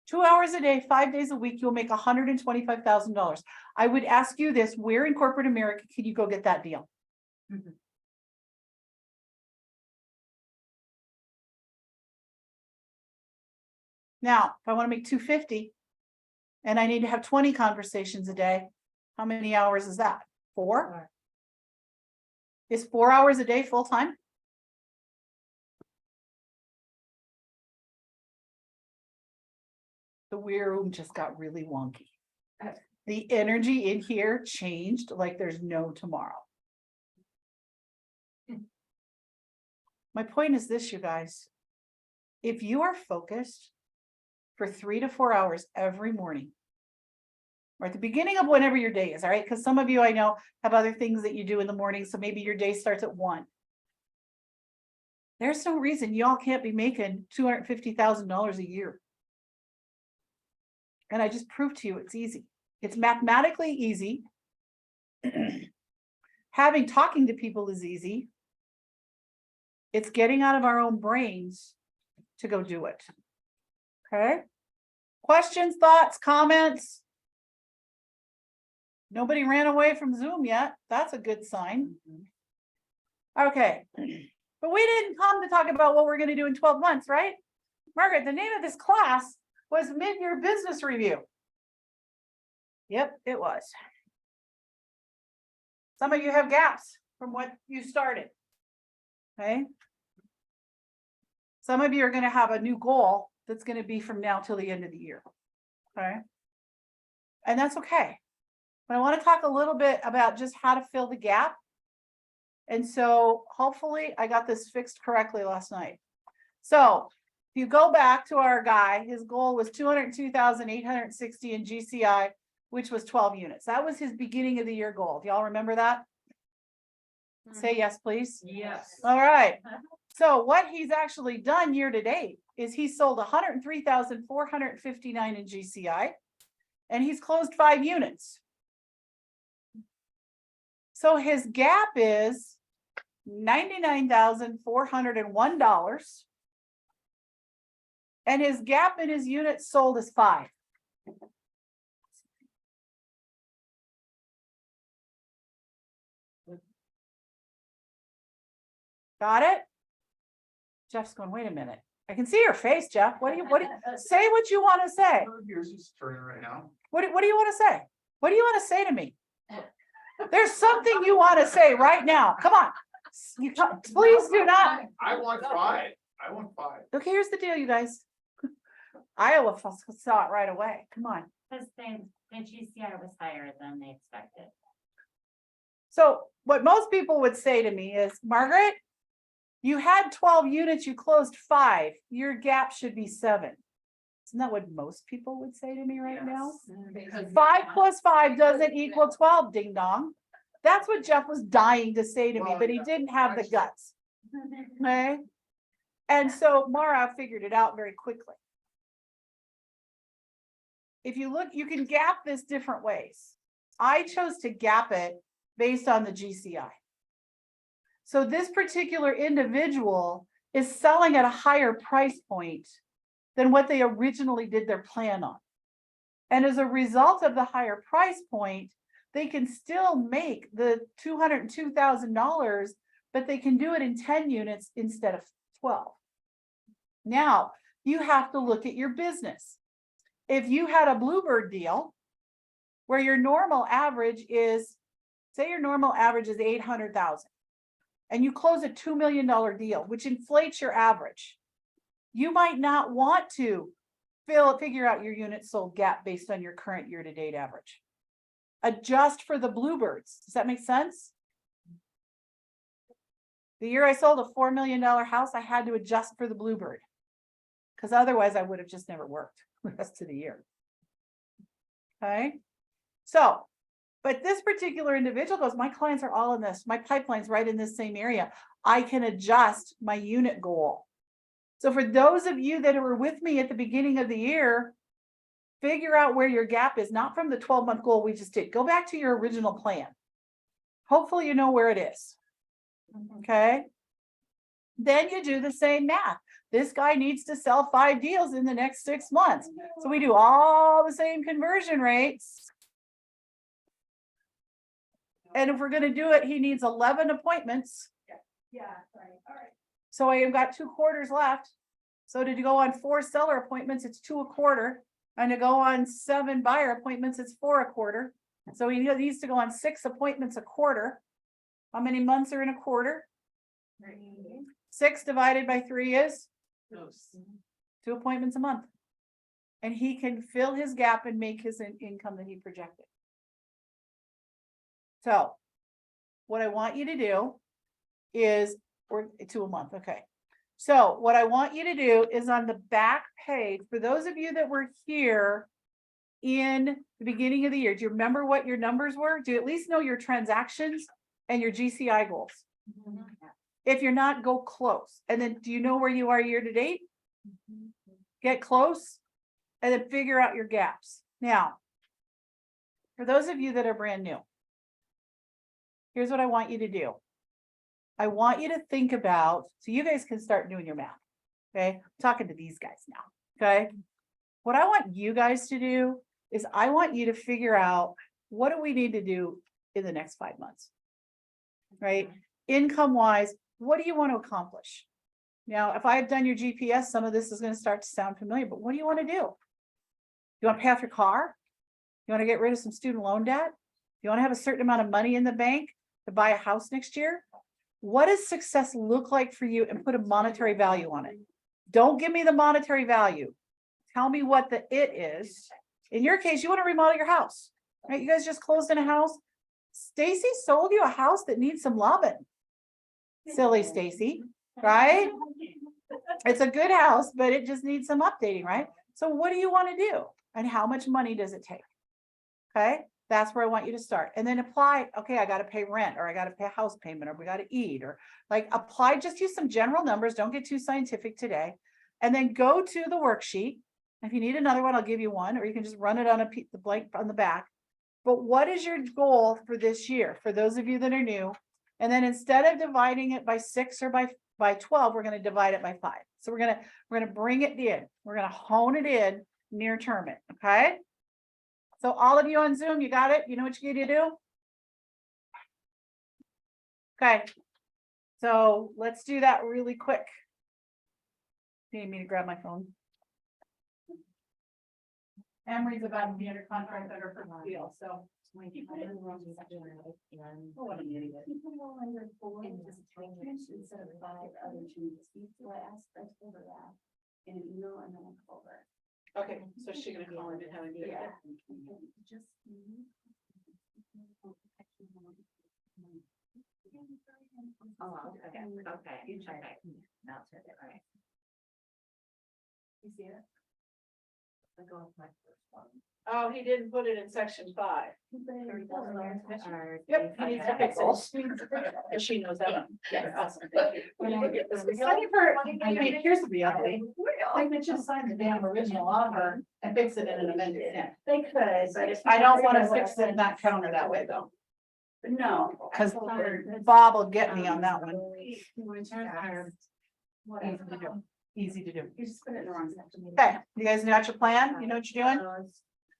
2 hours a day, 5 days a week, you'll make $125,000. I would ask you this, where in corporate America can you go get that deal? Now, if I want to make 250 and I need to have 20 conversations a day, how many hours is that? 4? Is 4 hours a day full time? The weird room just got really wonky. The energy in here changed like there's no tomorrow. My point is this, you guys. If you are focused for 3 to 4 hours every morning, or at the beginning of whenever your day is, all right? Because some of you I know have other things that you do in the morning, so maybe your day starts at 1. There's no reason y'all can't be making $250,000 a year. And I just proved to you it's easy. It's mathematically easy. Talking to people is easy. It's getting out of our own brains to go do it. Okay. Questions, thoughts, comments? Nobody ran away from Zoom yet. That's a good sign. Okay. But we didn't come to talk about what we're going to do in 12 months, right? Margaret, the name of this class was Mid-Year Business Review. Yep, it was. Some of you have gaps from what you started. Okay. Some of you are going to have a new goal that's going to be from now till the end of the year. Okay. And that's okay. But I want to talk a little bit about just how to fill the gap. And so hopefully I got this fixed correctly last night. So if you go back to our guy, his goal was 202,860 in GCI, which was 12 units. That was his beginning of the year goal. Do y'all remember that? Say yes, please. Yes. All right. So what he's actually done year to date is he sold 103,459 in GCI, and he's closed 5 units. So his gap is $99,401. And his gap in his units sold is 5. Got it? Jeff's going, wait a minute. I can see your face, Jeff. What do you say what you want to say? Yours is turning right now. What do you want to say? What do you want to say to me? There's something you want to say right now. Come on. Please do not. I want 5. I want 5. Okay, here's the deal, you guys. Iowa saw it right away. Come on. Because the GCI was higher than they expected. So what most people would say to me is, Margaret, you had 12 units, you closed 5. Your gap should be 7. Isn't that what most people would say to me right now? 5 plus 5 doesn't equal 12, ding dong. That's what Jeff was dying to say to me, but he didn't have the guts. Okay. And so Mara figured it out very quickly. If you look, you can gap this different ways. I chose to gap it based on the GCI. So this particular individual is selling at a higher price point than what they originally did their plan on. And as a result of the higher price point, they can still make the $202,000, but they can do it in 10 units instead of 12. Now, you have to look at your business. If you had a Bluebird deal where your normal average is, say your normal average is 800,000, and you close a $2 million deal, which inflates your average, you might not want to figure out your units sold gap based on your current year-to-date average. Adjust for the Bluebirds. Does that make sense? The year I sold a $4 million house, I had to adjust for the Bluebird, because otherwise I would have just never worked the rest of the year. Okay. So, but this particular individual goes, my clients are all in this, my pipeline's right in this same area. I can adjust my unit goal. So for those of you that were with me at the beginning of the year, figure out where your gap is, not from the 12-month goal we just did. Go back to your original plan. Hopefully you know where it is. Okay. Then you do the same math. This guy needs to sell 5 deals in the next 6 months. So we do all the same conversion rates. And if we're going to do it, he needs 11 appointments. Yeah, right, all right. So I have got 2 quarters left. So to go on 4 seller appointments, it's 2 a quarter. And to go on 7 buyer appointments, it's 4 a quarter. So he needs to go on 6 appointments a quarter. How many months are in a quarter? 6 divided by 3 is 2 appointments a month. And he can fill his gap and make his income that he projected. So what I want you to do is, or 2 a month, okay. So what I want you to do is on the back page, for those of you that were here in the beginning of the year, do you remember what your numbers were? Do you at least know your transactions and your GCI goals? If you're not, go close. And then do you know where you are year to date? Get close and then figure out your gaps. Now, for those of you that are brand new, here's what I want you to do. I want you to think about, so you guys can start doing your math. Okay, I'm talking to these guys now. Okay, what I want you guys to do is I want you to figure out, what do we need to do in the next 5 months? Right, income wise, what do you want to accomplish? Now, if I've done your GPS, some of this is going to start to sound familiar, but what do you want to do? You want to pay off your car? You want to get rid of some student loan debt? You want to have a certain amount of money in the bank to buy a house next year? What does success look like for you, and put a monetary value on it? Don't give me the monetary value. Tell me what the it is. In your case, you want to remodel your house, right? You guys just closed in a house. Stacy sold you a house that needs some loving. Silly Stacy, right? It's a good house, but it just needs some updating, right? So what do you want to do? And how much money does it take? Okay. That's where I want you to start. And then apply, okay, I got to pay rent, or I got to pay a house payment, or we got to eat, or like apply, just use some general numbers. Don't get too scientific today. And then go to the worksheet. If you need another one, I'll give you one, or you can just run it on the blank on the back. But what is your goal for this year? For those of you that are new, and then instead of dividing it by 6 or by 12, we're going to divide it by 5. So we're going to bring it in. We're going to hone it in, near term it. Okay. So all of you on Zoom, you got it? You know what you need to do? Okay. So let's do that really quick. You need me to grab my phone? Emery's about to be under contract under for steel, so. Oh, what an idiot. Instead of 5 other changes, so I asked Chris over that in an email and then I called her. Okay, so she's gonna call him and have him do Yeah. that. Just. Oh, okay, okay. That's it, right. You see it? I go with my first one. Oh, he didn't put it in section 5. $30,000 Yep, he needs to fix it. And she knows that one. Yeah, awesome. Thank you. I mean, here's the reality. They could just sign the damn original offer and fix it in an amended stamp. They could, but if. I don't wanna fix it in that counter that way though, No. cause Bob will get me on that one. Whatever. Easy to do. You just put it in the wrong section. Okay, you guys got your plan? You know what you're doing?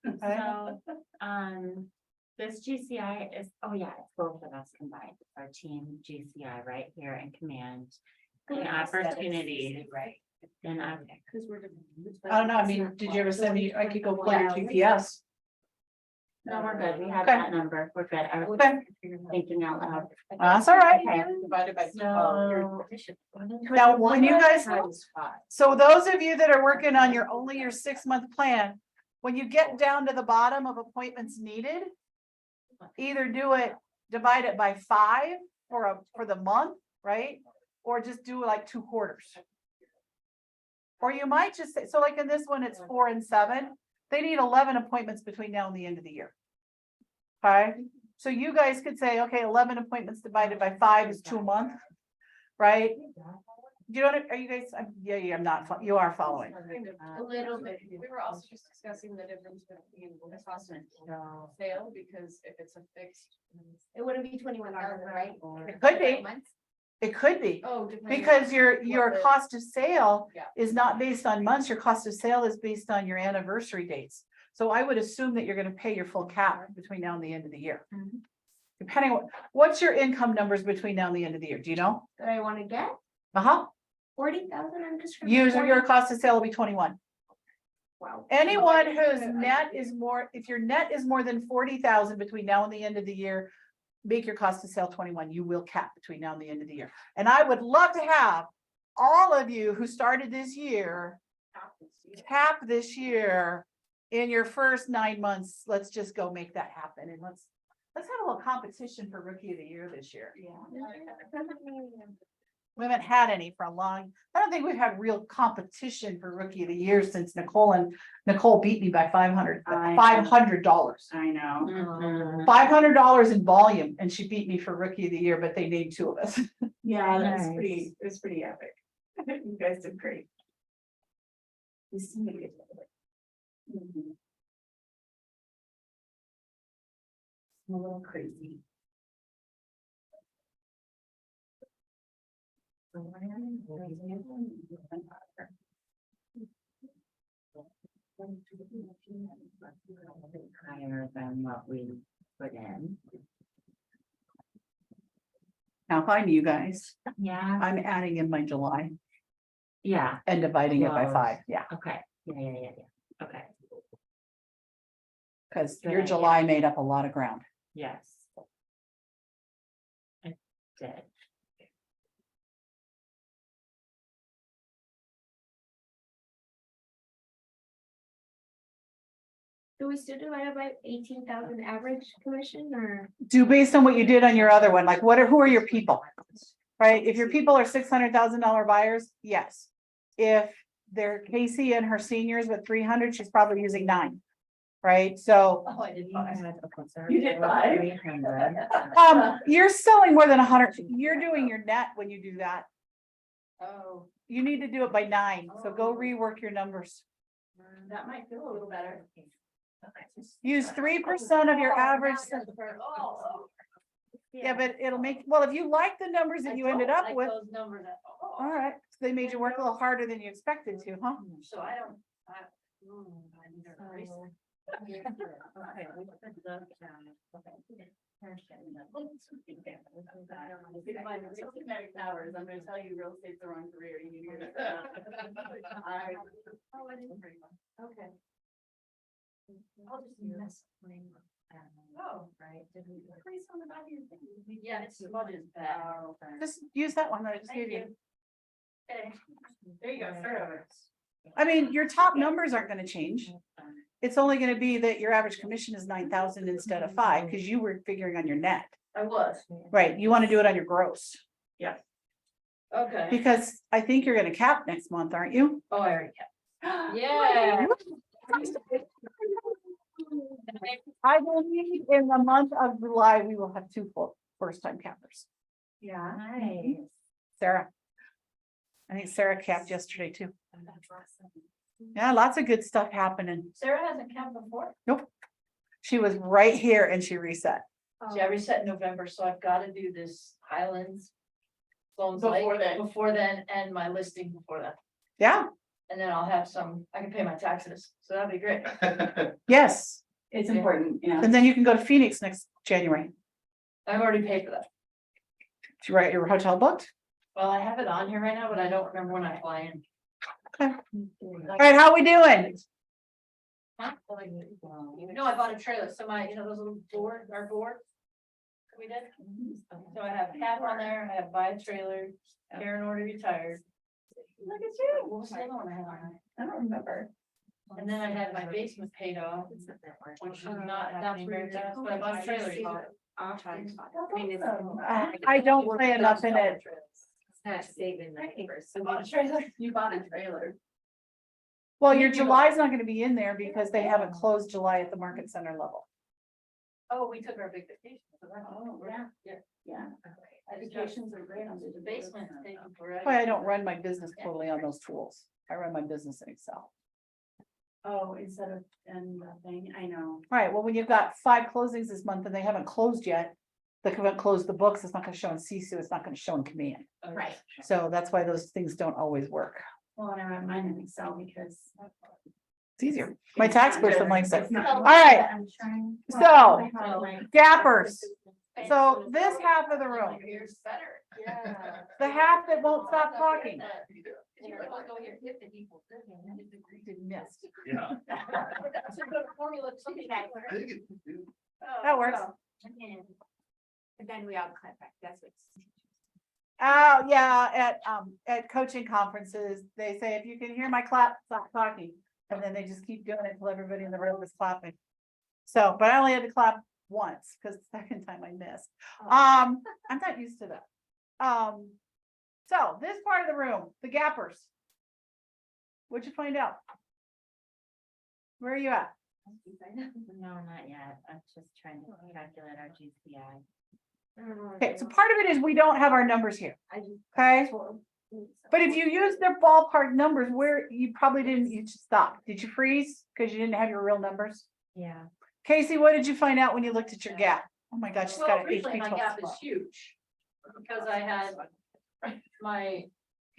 Okay. So, this GCI is, oh yeah, it's both of us combined, our team GCI right here in command. An opportunity, right? And I. I don't know, I mean, did you ever send me, I could go plug your GPS. No, we're good, we have Okay. that number, we're good, I was Okay. thinking out loud. That's all right. Okay. Divided by So. Now, when you guys- Times 5. So those of you that are working on your 6-month plan, when you get down to the bottom of appointments needed, either do it, divide it by 5 for the month, right? Or just do like 2 quarters. Or you might just say, so like in this one, it's 4 and 7, they need 11 appointments between now and the end of the year. Okay, so you guys could say, okay, 11 appointments divided by 5 is 2 a month, right? Do you know what, are you guys, yeah, I'm not, you are following. A little bit. We were also just discussing the difference between the cost and sale, because if it's a fixed. It wouldn't be 21,000, right? It could be. It could be, Oh, depending because on your what the- cost of sale Yeah. is not based on months, your cost of sale is based on your anniversary dates. So I would assume that you're gonna pay your full cap between now and the end of the year. Depending on, what's your income numbers between now and the end of the year, do you know? That I wanna get Uh-huh, 40,000, I'm just. usually your cost of sale will be 21. Wow. Anyone whose net is more, if your net is more than 40,000 between now and the end of the year, make your cost of sale 21, you will cap between now and the end of the year. And I would love to have all of you who started this year, cap this year in your first 9 months. Let's just go make that happen, and let's have a little competition for rookie of the year this year. We haven't had any for a long, I don't think we've had real competition for rookie of the year since Nicole beat me by $500. I know. Mhm. $500 in volume, and she beat me for rookie of the year, but they named 2 of us. Yeah, Nice. it was pretty epic. You guys did great. We seem to get Mhm. a little crazy. Higher than what we put in. Now, if I knew you guys, Yeah, I'm adding in my July yeah, and dividing it by Close. 5, yeah, okay, yeah, okay, because Good your idea. July made up a lot of ground. yes. I did. Do we still divide it by 18,000 average commission or? Do based on what you did on your other one, like who are your people? Right, if your people are $600,000 buyers, yes. If they're Casey and her seniors with 300, she's probably using 9. Right, so Oh, I did You did five? 300. you're selling more than 100, you're doing your net when you do that. Oh, You need to do it by 9, so go rework your numbers. that might feel a little better. Use 3% of your average. Oh. Yeah, but it'll make, well, if you like the numbers that you ended up with, Those numbers at all. all right, so they made you work a little harder than you expected to, huh? So I don't. Okay, we put the down. Systematic powers, I'm gonna tell you, real estate's the wrong career, you need to hear that. Okay. I'll just mess mine up. Oh. Right, did we? Please on the back of your thing. Yeah, it's budget back. Just use that one that I just gave you. Okay. There you go, start over. I mean, your top numbers aren't gonna change. It's only gonna be that your average commission is 9,000 instead of 5, because you were figuring on your net. I was, Right, you wanna do it on your gross, okay. because I think you're gonna cap next month, aren't you? Oh, I already kept. Yeah. I believe in the month of July, we will have 2 full first-time cappers. Yeah. Nice. Sarah. I think Sarah capped yesterday too. Yeah, lots of good stuff happening. Sarah hasn't camped before. She was right here and she reset. See, I reset in November, so I've gotta do this Highlands. Sloan's Before Lake then. before then, and my listing before that, Yeah, and then I'll have some, I can pay my taxes, so that'd be great. yes. It's important, yeah. And then you can go to Phoenix next January. I've already paid for that. Did you write your hotel booked? Well, I have it on here right now, but I don't remember when I fly in. Okay. All right, how we doing? Huh? No, I bought a trailer, so my, those little board, our board. We did, so I have cap on there, I have buy a trailer, Karen already retired. Look at you, what was the other one I had on there? I don't remember. And then I had my basement paid off, which is not happening very fast, but I bought a trailer. I don't play enough in it. Not saving that first. I bought a trailer, you bought a trailer. Well, your July's not gonna be in there because they haven't closed July at the market center level. Oh, we took our big vacation. So that's- Oh, yeah. Yeah. Educations are great on The basement is taking forever. That's why I don't run my business totally on those tools. I run my business in Excel. Oh, instead of, and the thing, I know. All right, well, when you've got 5 closings this month and they haven't closed yet, they haven't closed the books, it's not gonna show in CSU, it's not gonna show in Command. Right. So that's why those things don't always work. Well, and I run mine in Excel because. It's easier. My tax person likes it. It's not- All right, I'm trying. so, My- gappers. So this half of the room, Yours better. Yeah. the half that won't stop talking. Missed. Yeah. That works. But then we all clap back, that's what. Oh, yeah, at coaching conferences, they say, if you can hear my clap, stop talking. And then they just keep doing it until everybody in the room is clapping. So, but I only had to clap once, because the second time I missed. I'm not used to that. So this part of the room, the gappers. What'd you find out? Where are you at? No, not yet. I'm just trying to calculate our GCI. Okay, so part of it is we don't have our numbers here. Okay, but if you use their ballpark numbers, where you probably didn't, you just stopped. Did you freeze? Because you didn't have your real numbers? Yeah. Casey, what did you find out when you looked at your gap? Oh my God, she's Well, got an originally HP my 12. gap is huge. Because I had my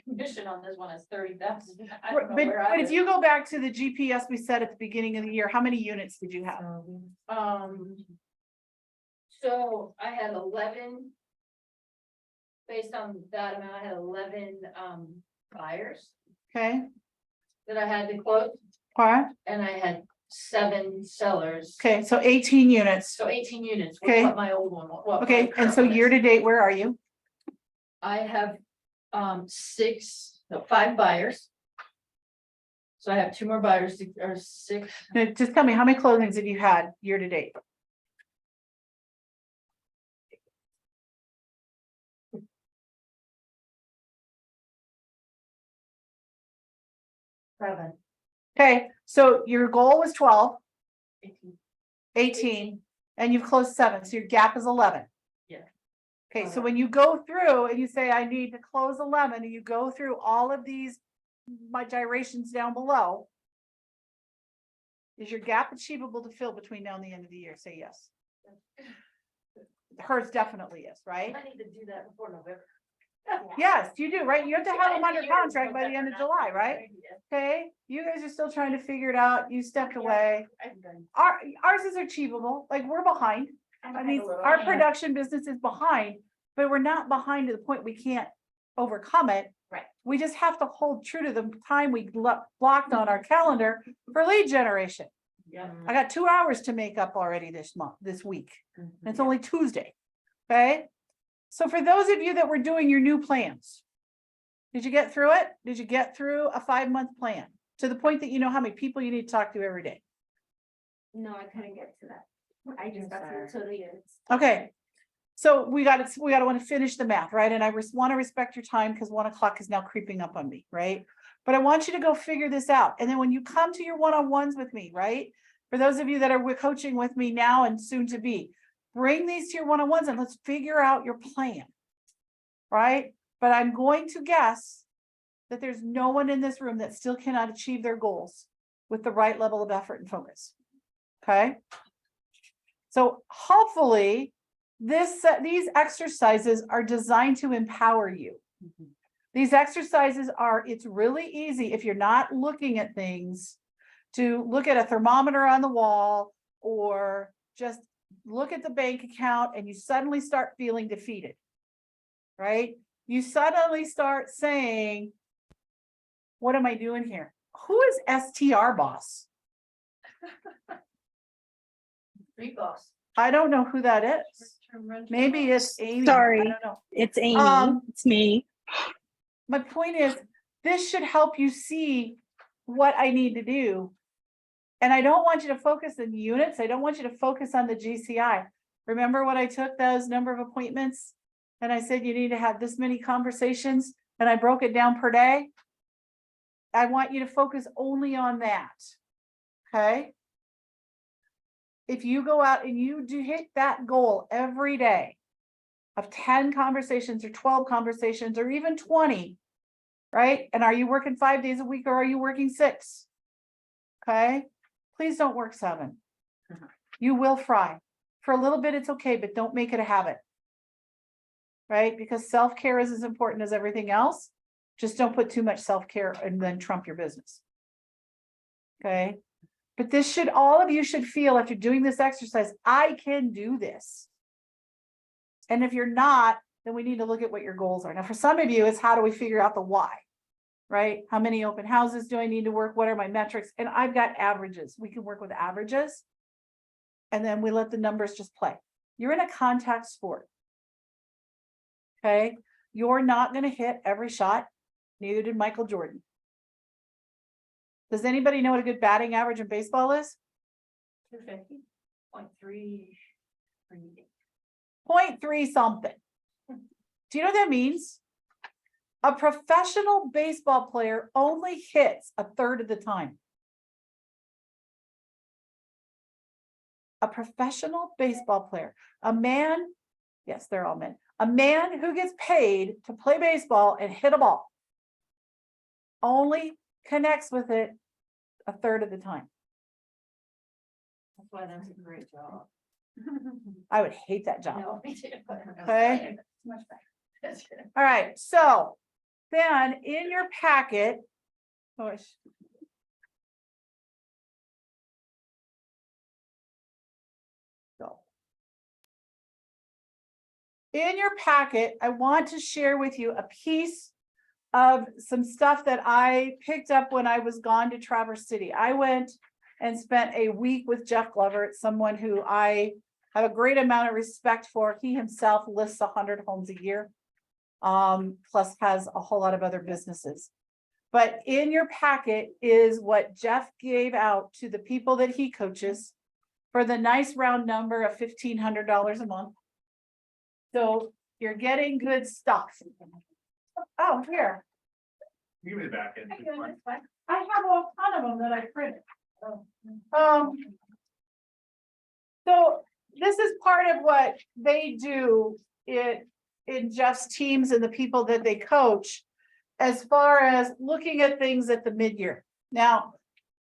commission on this one is 30,000. I don't know But, where I but if was. you go back to the GPS we said at the beginning of the year, how many units did you have? So I had 11. Based on that amount, I had 11 buyers Okay, that I had to close, all right, and I had 7 sellers. okay, so 18 units. So 18 units, Okay. what my old one, what my Okay, and current so one is. year to date, where are you? I have 5 buyers. So I have 2 more buyers, or 6. Now, just tell me, how many closings have you had year to date? Seven. Okay, so your goal was 12, 18, and you've closed 7, so your gap is 11. Yeah. Okay, so when you go through and you say, I need to close 11, and you go through all of these, my gyrations down below. Is your gap achievable to fill between now and the end of the year? Say yes. Hers definitely is, right? I need to do that before November. Yes, you do, right? You have to have them under contract by the end of July, right? Okay, you guys are still trying to figure it out. You stepped away. Ours is achievable, like we're behind. I mean, our production business is behind, but we're not behind to the point we can't overcome it. Right. We just have to hold true to the time we blocked on our calendar for lead generation. Yeah. I got 2 hours to make up already this week. And it's only Tuesday. Okay? So for those of you that were doing your new plans, did you get through it? Did you get through a 5-month plan to the point that you know how many people you need to talk to every day? No, I couldn't get to that. I just got to the end. Okay. So we got to want to finish the math, right? And I want to respect your time because 1 o'clock is now creeping up on me, right? But I want you to go figure this out. And then when you come to your one-on-ones with me, right? For those of you that are coaching with me now and soon to be, bring these to your one-on-ones and let's figure out your plan, right? But I'm going to guess that there's no one in this room that still cannot achieve their goals with the right level of effort and focus. Okay? So hopefully these exercises are designed to empower you. These exercises it's really easy if you're not looking at things to look at a thermometer on the wall or just look at the bank account and you suddenly start feeling defeated, right? You suddenly start saying, what am I doing here? Who is STR boss? Street boss. I don't know who that is. Maybe it's Amy. Sorry. I don't know. It's Amy. It's me. My point is, this should help you see what I need to do. And I don't want you to focus on units. I don't want you to focus on the GCI. Remember when I took those number of appointments and I said you need to have this many conversations and I broke it down per day? I want you to focus only on that. Okay? If you go out and you do hit that goal every day of 10 conversations or 12 conversations or even 20, right? And are you working 5 days a week or are you working 6? Okay? Please don't work 7. You will fry. For a little bit, it's okay, but don't make it a habit. Right? Because self-care is as important as everything else. Just don't put too much self-care and then trump your business. Okay? But all of you should feel after doing this exercise, I can do this. And if you're not, then we need to look at what your goals are. Now, for some of you, it's how do we figure out the why, right? How many open houses do I need to work? What are my metrics? And I've got averages. We can work with averages. And then we let the numbers just play. You're in a contact sport. Okay? You're not going to hit every shot. Neither did Michael Jordan. Does anybody know what a good batting average in baseball is? 250.3. 0.3 something. Do you know what that means? A professional baseball player only hits a third of the time. A professional baseball player, a man, yes, they're all men, a man who gets paid to play baseball and hit a ball only connects with it a third of the time. That's why that's a great job. I would hate that job. No, me too. Okay. Much better. All right, so then in your packet, in your packet, I want to share with you a piece of some stuff that I picked up when I was gone to Traverse City. I went and spent a week with Jeff Glover. It's someone who I have a great amount of respect for. He himself lists 100 homes a year, plus has a whole lot of other businesses. But in your packet is what Jeff gave out to the people that he coaches for the nice round number of $1,500 a month. So you're getting good stuff. Oh, here. Give me the back end. I have a ton of them that I printed. So this is part of what they do in Jeff's teams and the people that they coach, as far as looking at things at the mid-year. Now,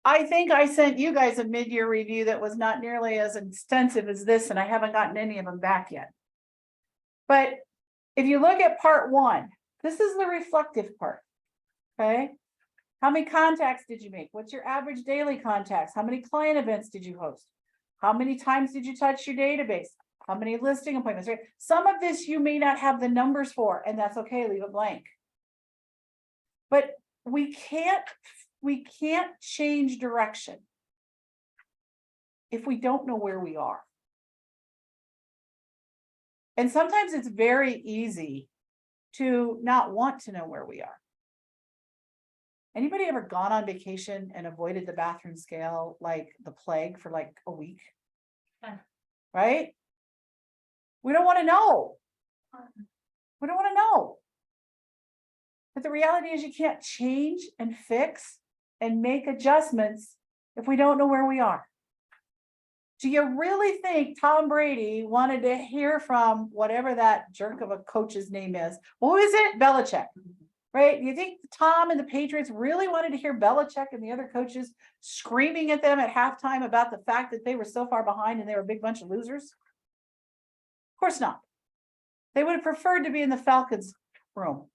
I think I sent you guys a mid-year review that was not nearly as extensive as this, and I haven't gotten any of them back yet. But if you look at part 1, this is the reflective part. Okay. How many contacts did you make? What's your average daily contacts? How many client events did you host? How many times did you touch your database? How many listing appointments, right? Some of this you may not have the numbers for, and that's okay, leave it blank. But we can't change direction. if we don't know where we are. And sometimes it's very easy to not want to know where we are. Anybody ever gone on vacation and avoided the bathroom scale like the plague for like a week? Yeah. Right? We don't want to know. We don't want to know. But the reality is you can't change and fix and make adjustments if we don't know where we are. Do you really think Tom Brady wanted to hear from whatever that jerk of a coach's name is? What is it? Belichick, right? Do you think Tom and the Patriots really wanted to hear Belichick and the other coaches screaming at them at halftime about the fact that they were so far behind and they were a big bunch of losers? Of course not. They would have preferred to be in the Falcons room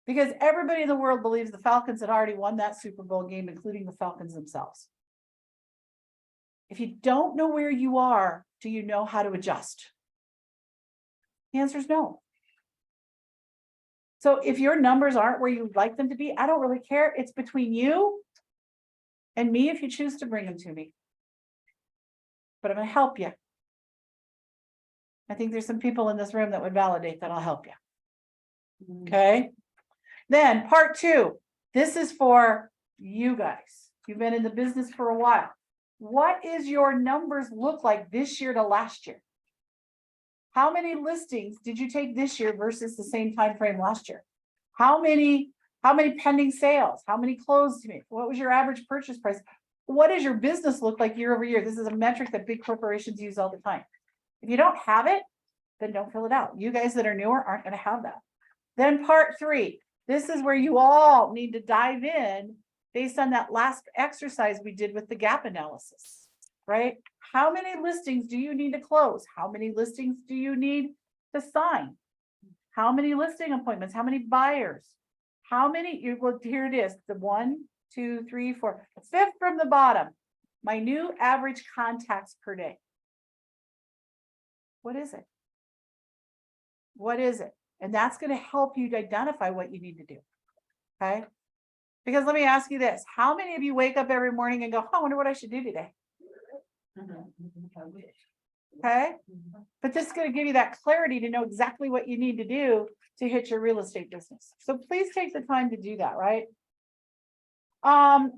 because everybody in the world believes the Falcons had already won that Super Bowl game, including the Falcons themselves. If you don't know where you are, do you know how to adjust? The answer is no. So if your numbers aren't where you'd like them to be, I don't really care. It's between you and me if you choose to bring them to me. But I'm going to help you. I think there's some people in this room that would validate that I'll help you. Okay. Then part 2, this is for you guys. You've been in the business for a while. What is your numbers look like this year to last year? How many listings did you take this year versus the same time frame last year? How many pending sales? How many closed to me? What was your average purchase price? What does your business look like year over year? This is a metric that big corporations use all the time. If you don't have it, then don't fill it out. You guys that are newer aren't going to have that. Then part 3, this is where you all need to dive in based on that last exercise we did with the gap analysis, right? How many listings do you need to close? How many listings do you need to sign? How many listing appointments? How many buyers? How many, here it is, the 1, 2, 3, 4, 5th from the bottom, my new average contacts per day. What is it? What is it? And that's going to help you to identify what you need to do, okay? Because let me ask you this, how many of you wake up every morning and go, oh, I wonder what I should do today? Okay, but this is going to give you that clarity to know exactly what you need to do to hit your real estate business. So please take the time to do that, right? Part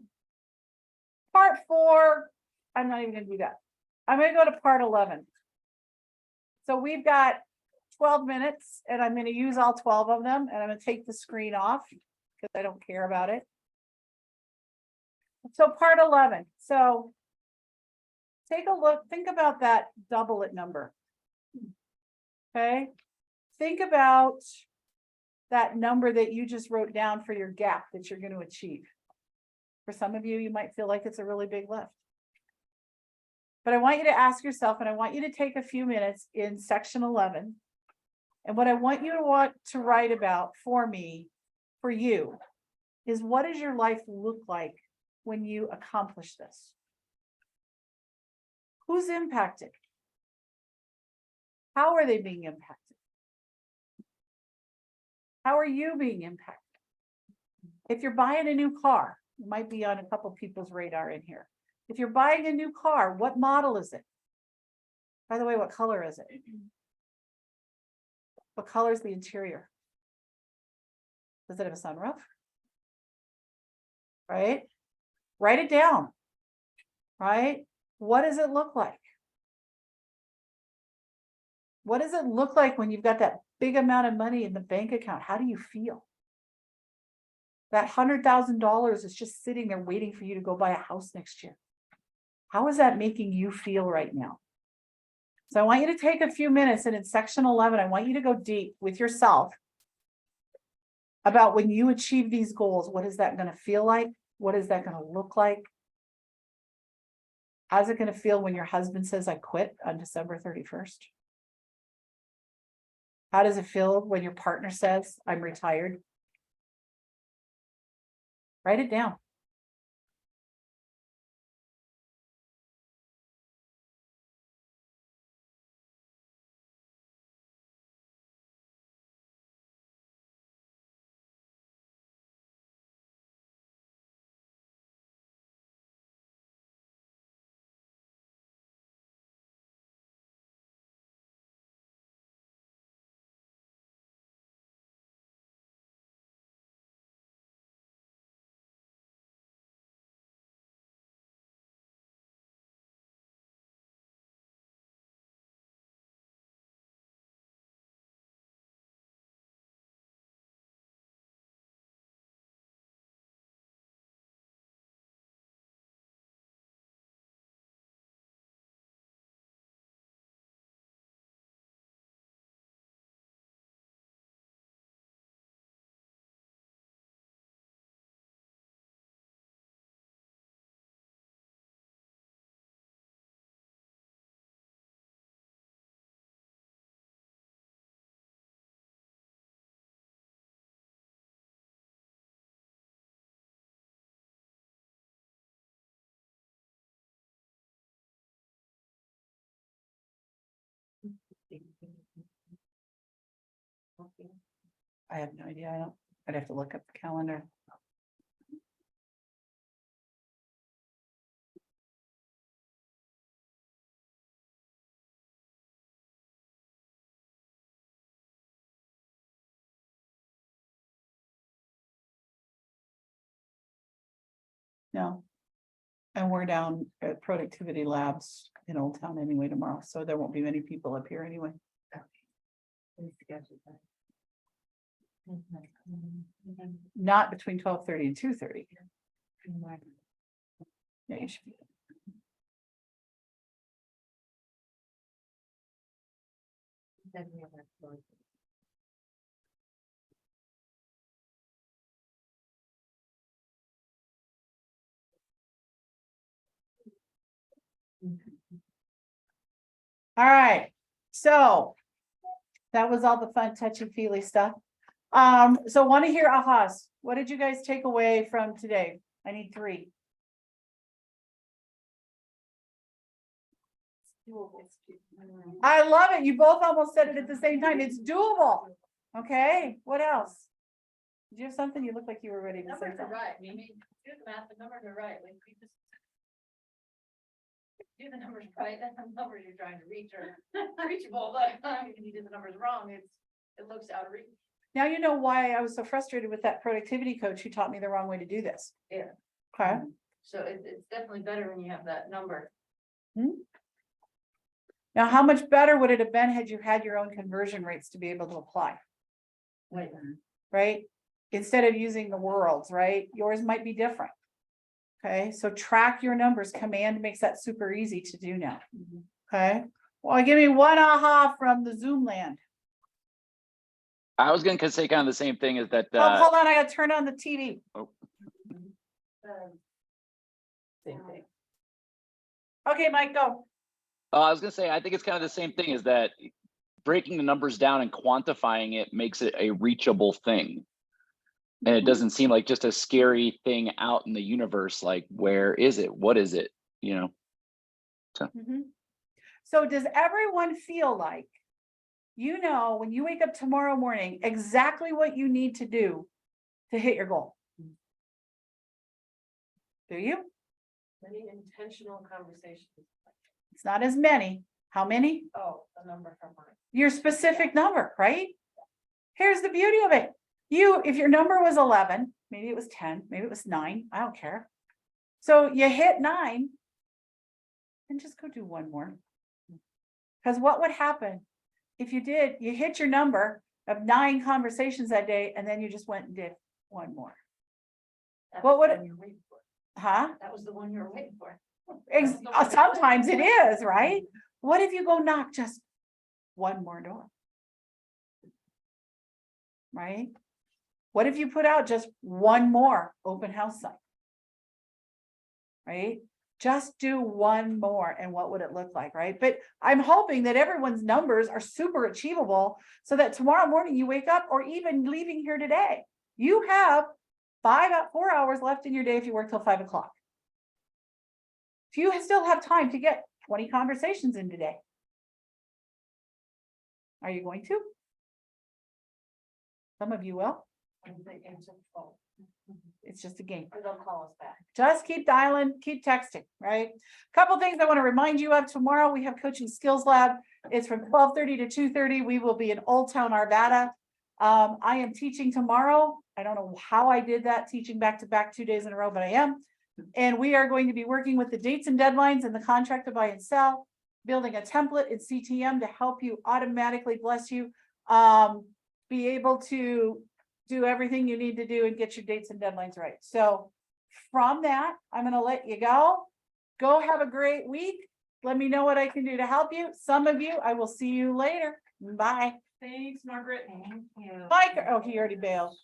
4, I'm not even going to do that. I'm going to go to part 11. So we've got 12 minutes and I'm going to use all 12 of them and I'm going to take the screen off because I don't care about it. So part 11. So take a look, think about that double it number. Okay. Think about that number that you just wrote down for your gap that you're going to achieve. For some of you, you might feel like it's a really big lift. But I want you to ask yourself, and I want you to take a few minutes in section 11. And what I want you to write about for me, for you, is what does your life look like when you accomplish this? Who's impacted? How are they being impacted? How are you being impacted? If you're buying a new car, it might be on a couple people's radar in here. If you're buying a new car, what model is it? By the way, what color is it? What color is the interior? Does it have a sunroof? Right? Write it down. Right? What does it look like? What does it look like when you've got that big amount of money in the bank account? How do you feel? That $100,000 is just sitting there waiting for you to go buy a house next year. How is that making you feel right now? So I want you to take a few minutes, and in section 11, I want you to go deep with yourself about when you achieve these goals. What is that going to feel like? What is that going to look like? How's it going to feel when your husband says, I quit on December 31st? How does it feel when your partner says, I'm retired? Write it down. I have no idea. I'd have to look up the calendar. No. And we're down at Productivity Labs in Old Town anyway tomorrow, so there won't be many people up here anyway. Not between 12:30 and 2:30. Yeah, you should be. All right, so that was all the fun touchy-feely stuff. So want to hear ahas. What did you guys take away from today? I need 3. I love it. You both almost said it at the same time. It's doable. Okay, what else? Did you have something? You look like you were ready to say Numbers are something. right, do the math, the numbers are right, like, we just. Do the numbers right, that's the numbers you're trying to reach are reachable, but if you do the numbers wrong, it looks out of reach. Now you know why I was so frustrated with that productivity coach who taught me the wrong way to do this. Yeah. Okay, So it's definitely better when you have that number. now how much better would it have been had you had your own conversion rates to be able to apply, Wait, right? Instead of using the worlds, right? Yours might be different. Okay, so track your numbers. Command makes that super easy to do now. Okay, well, give me one aha from the Zoom land. I was gonna say kind of the same thing as that, Oh, hold on, I gotta turn on the TV. Same thing. Okay, Mike, go. I was gonna say, I think it's kind of the same thing is that breaking the numbers down and quantifying it makes it a reachable thing. And it doesn't seem like just a scary thing out in the universe, like, where is it? What is it? You know? So does everyone feel like, you know, when you wake up tomorrow morning, exactly what you need to do to hit your goal? Do you? Many intentional conversations. It's not as many. How many? Oh, the number from mine. Your specific number, right? Here's the beauty of it. If your number was 11, maybe it was 10, maybe it was 9, I don't care. So you hit 9 and just go do one more. Because what would happen if you hit your number of 9 conversations that day and then you just went and did one more? What would it? Huh? That was the one you were waiting for. Sometimes it is, right? What if you go knock just one more door? Right? What if you put out just one more open house sign? Right? Just do one more and what would it look like, right? But I'm hoping that everyone's numbers are super achievable so that tomorrow morning you wake up, or even leaving here today, you have 4 hours left in your day if you work till 5 o'clock. If you still have time to get 20 conversations in today. Are you going to? Some of you will. It's just a game. Or they'll call us back. Just keep dialing, keep texting, right? Couple things I want to remind you of. Tomorrow we have Coaching Skills Lab. It's from 12:30 to 2:30. We will be in Old Town Arvada. I am teaching tomorrow. I don't know how I did that, teaching back to back 2 days in a row, but I am. And we are going to be working with the dates and deadlines and the contract to buy and sell, building a template in CTM to help you automatically, bless you, be able to do everything you need to do and get your dates and deadlines right. So from that, I'm going to let you go. Go have a great week. Let me know what I can do to help you. Some of you, I will see you later. Bye. Thanks, Margaret. Thank you. Mike, oh, he already bailed.